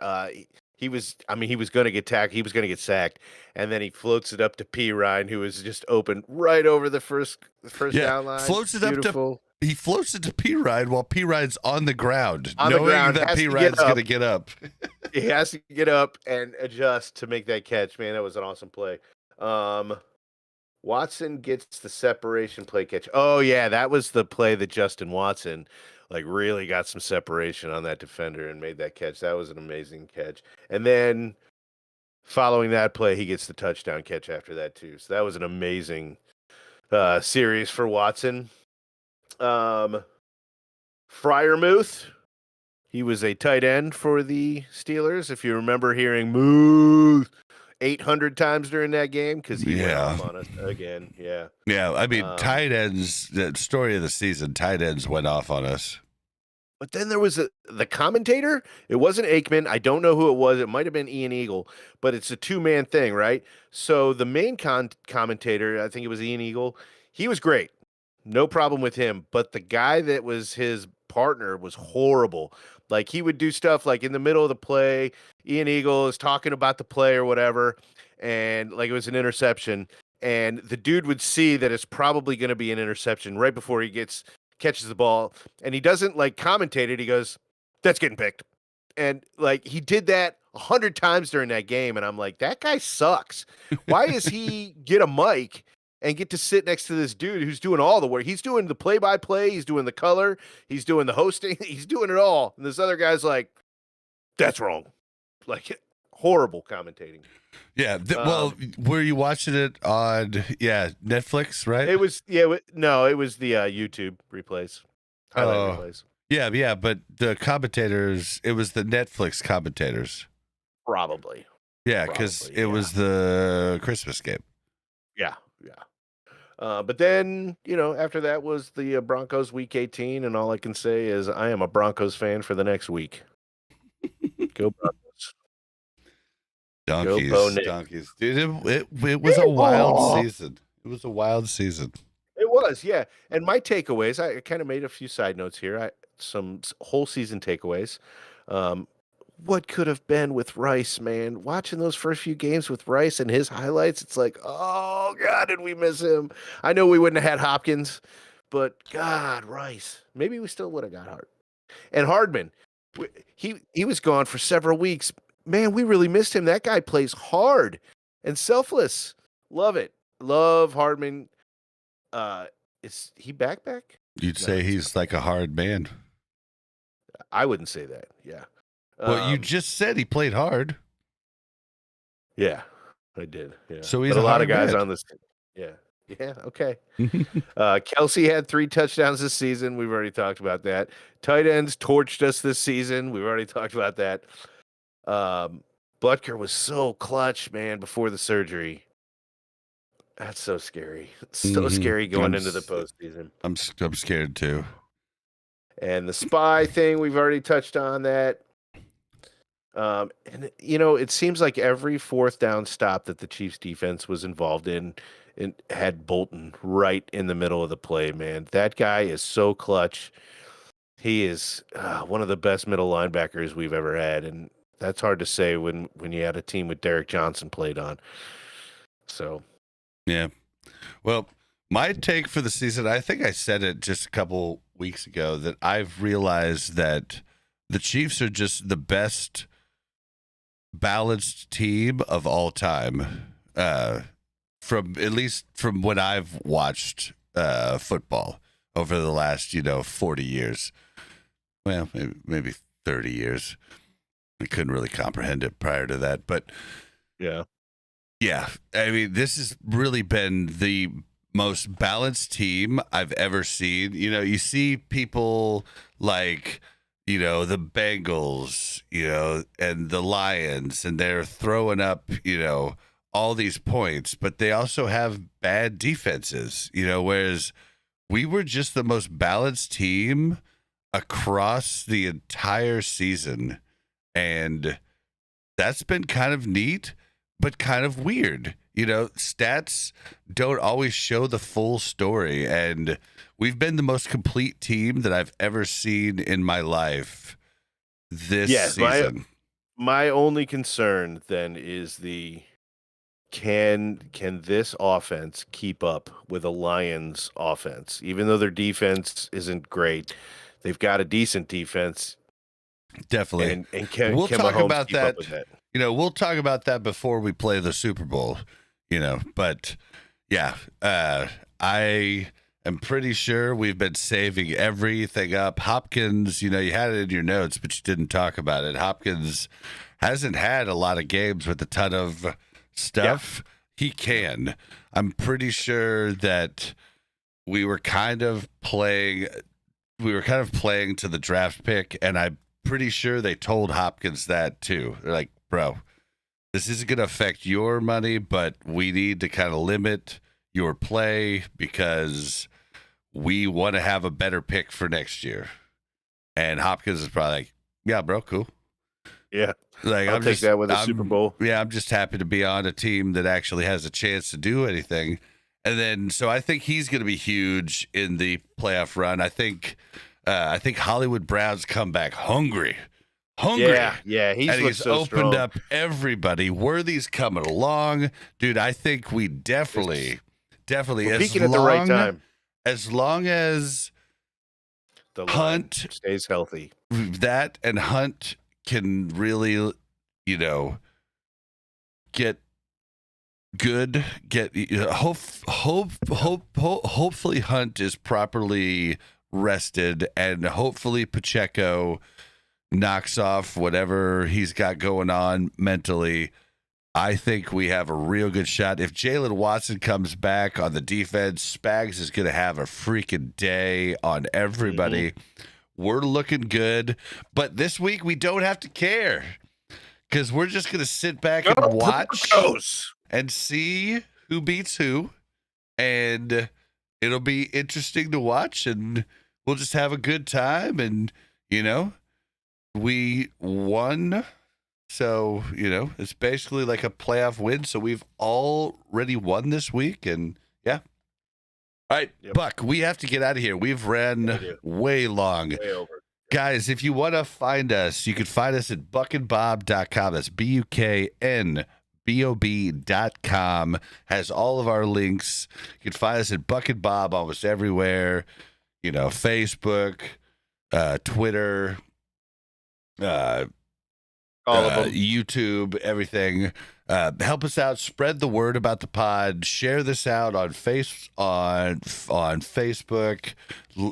he was going to get tackled. He was going to get sacked, and then he floats it up to P. Ryan, who was just open right over the first down line. He floats it to P. Ryan while P. Ryan's on the ground, knowing that P. Ryan's going to get up. He has to get up and adjust to make that catch. Man, that was an awesome play. Watson gets the separation play catch. Oh yeah, that was the play that Justin Watson really got some separation on that defender and made that catch. That was an amazing catch. And then following that play, he gets the touchdown catch after that too. So that was an amazing series for Watson. Freiermuth, he was a tight end for the Steelers. If you remember hearing "Muth" 800 times during that game, because he went off on us again. Yeah. I mean, tight ends, the story of the season, tight ends went off on us. But then there was the commentator. It wasn't Aikman. I don't know who it was. It might have been Ian Eagle, but it's a 2-man thing, right? So the main commentator, I think it was Ian Eagle, he was great. No problem with him. But the guy that was his partner was horrible. Like he would do stuff like in the middle of the play, Ian Eagle is talking about the play or whatever, and like it was an interception, and the dude would see that it's probably going to be an interception right before he catches the ball, and he doesn't like commentate it. He goes, "That's getting picked," and like he did that 100 times during that game, and I'm like, that guy sucks. Why is he get a mic and get to sit next to this dude who's doing all the work? He's doing the play-by-play, he's doing the color, he's doing the hosting, he's doing it all. And this other guy's like, that's wrong. Like horrible commentating. Yeah. Well, were you watching it on Netflix, right? It was it was the YouTube replays. Highlight replays. Yeah, but the commentators, it was the Netflix commentators. Probably. Yeah, because it was the Christmas game. Yeah. But then, after that was the Broncos Week 18, and all I can say is I am a Broncos fan for the next week. Go Broncos. Donkeys. Dude, it was a wild season. It was a wild season. It was, yeah. And my takeaways, I kind of made a few side notes here. Some whole season takeaways. What could have been with Rice, man? Watching those first few games with Rice and his highlights, it's like, oh, God, did we miss him? I know we wouldn't have had Hopkins, but God, Rice. Maybe we still would have got Hart. And Hardman, he was gone for several weeks. Man, we really missed him. That guy plays hard and selfless. Love it. Love Hardman. Is he back? You'd say he's like a hard man. I wouldn't say that. Yeah. Well, you just said he played hard. Yeah, I did. Yeah. So he's a lot of guys man. on this. Yeah. Yeah. Okay. Kelsey had 3 touchdowns this season. We've already talked about that. Tight ends torched us this season. We've already talked about that. Butker was so clutch, man, before the surgery. That's so scary. It's so scary going into the postseason. I'm scared too. And the spy thing, we've already touched on that. And it seems like every 4th down stop that the Chiefs defense was involved in had Bolton right in the middle of the play, man. That guy is so clutch. He is one of the best middle linebackers we've ever had. And that's hard to say when you had a team with Derek Johnson played on. So, yeah. Well, my take for the season, I think I said it just a couple weeks ago, that I've realized that the Chiefs are just the best balanced team of all time, from when I've watched football over the last 40 years. Well, maybe 30 years. I couldn't really comprehend it prior to that, but yeah. I mean, this has really been the most balanced team I've ever seen. You see people like the Bengals, and the Lions, and they're throwing up, all these points, but they also have bad defenses, whereas we were just the most balanced team across the entire season. And that's been kind of neat, but kind of weird. Stats don't always show the full story. And we've been the most complete team that I've ever seen in my life this season. My only concern then is can this offense keep up with a Lions offense? Even though their defense isn't great, they've got a decent defense. Definitely. And can we'll talk Mahomes about keep that. Up with that? We'll talk about that before we play the Super Bowl, but yeah, I am pretty sure we've been saving everything up. Hopkins, you had it in your notes, but you didn't talk about it. Hopkins hasn't had a lot of games with a ton of stuff. Yeah. He can. I'm pretty sure that we were kind of playing to the draft pick, and I'm pretty sure they told Hopkins that too. They're like, bro, this isn't going to affect your money, but we need to kind of limit your play because we want to have a better pick for next year. And Hopkins is probably like, yeah, bro, cool. Yeah. Like, I'll take that with a Super Bowl. Yeah, I'm just happy to be on a team that actually has a chance to do anything. And then, so I think he's going to be huge in the playoff run. I think I think Hollywood Brown's come back hungry, Yeah, he's and looked he's so opened strong. up everybody. Worthy's coming along, dude. I think we definitely, We're peaking at the right time. as long as The line Hunt stays healthy. that and Hunt can really, get good. Hopefully Hunt is properly rested, and hopefully Pacheco knocks off whatever he's got going on mentally. I think we have a real good shot. If Jalen Watson comes back on the defense, Spags is going to have a freaking day on everybody. We're looking good. But this week, we don't have to care because we're just going to sit back and watch and see who beats who. And it'll be interesting to watch, and we'll just have a good time. And, we won. So, it's basically like a playoff win. So we've already won this week. And yeah. All right, yep. Buck, we have to get out of here. We've ran way long. Way over. Guys, if you want to find us, you can find us at buckandbob.com. That's BUKNBOB.com. Has all of our links. You can find us at Buck and Bob almost everywhere. Facebook, Twitter, all of them. YouTube, everything. Help us out. Spread the word about the pod. Share this out on Facebook.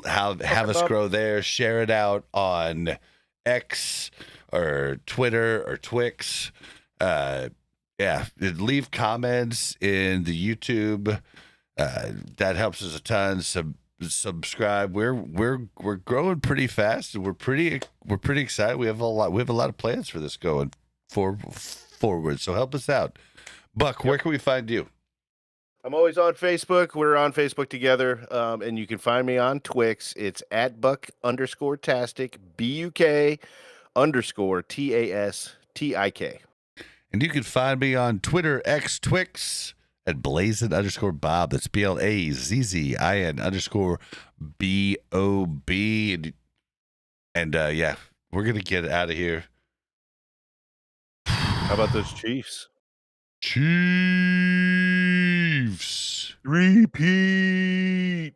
Have us grow there. Share it out on X or Twitter or Twix. Leave comments in the YouTube. That helps us a ton. Subscribe. We're growing pretty fast, and we're pretty excited. We have a lot of plans for this going forward. So help us out. Buck, where can we find you? I'm always on Facebook. We're on Facebook together. And you can find me on Twix. It's at Buck_tastic, BUK_TASTIK. And you can find me on Twitter, X Twix, at Blazin_Bob. That's BLAZZIN_BOB. And we're going to get out of here. How about those Chiefs? Chiefs. Repeat.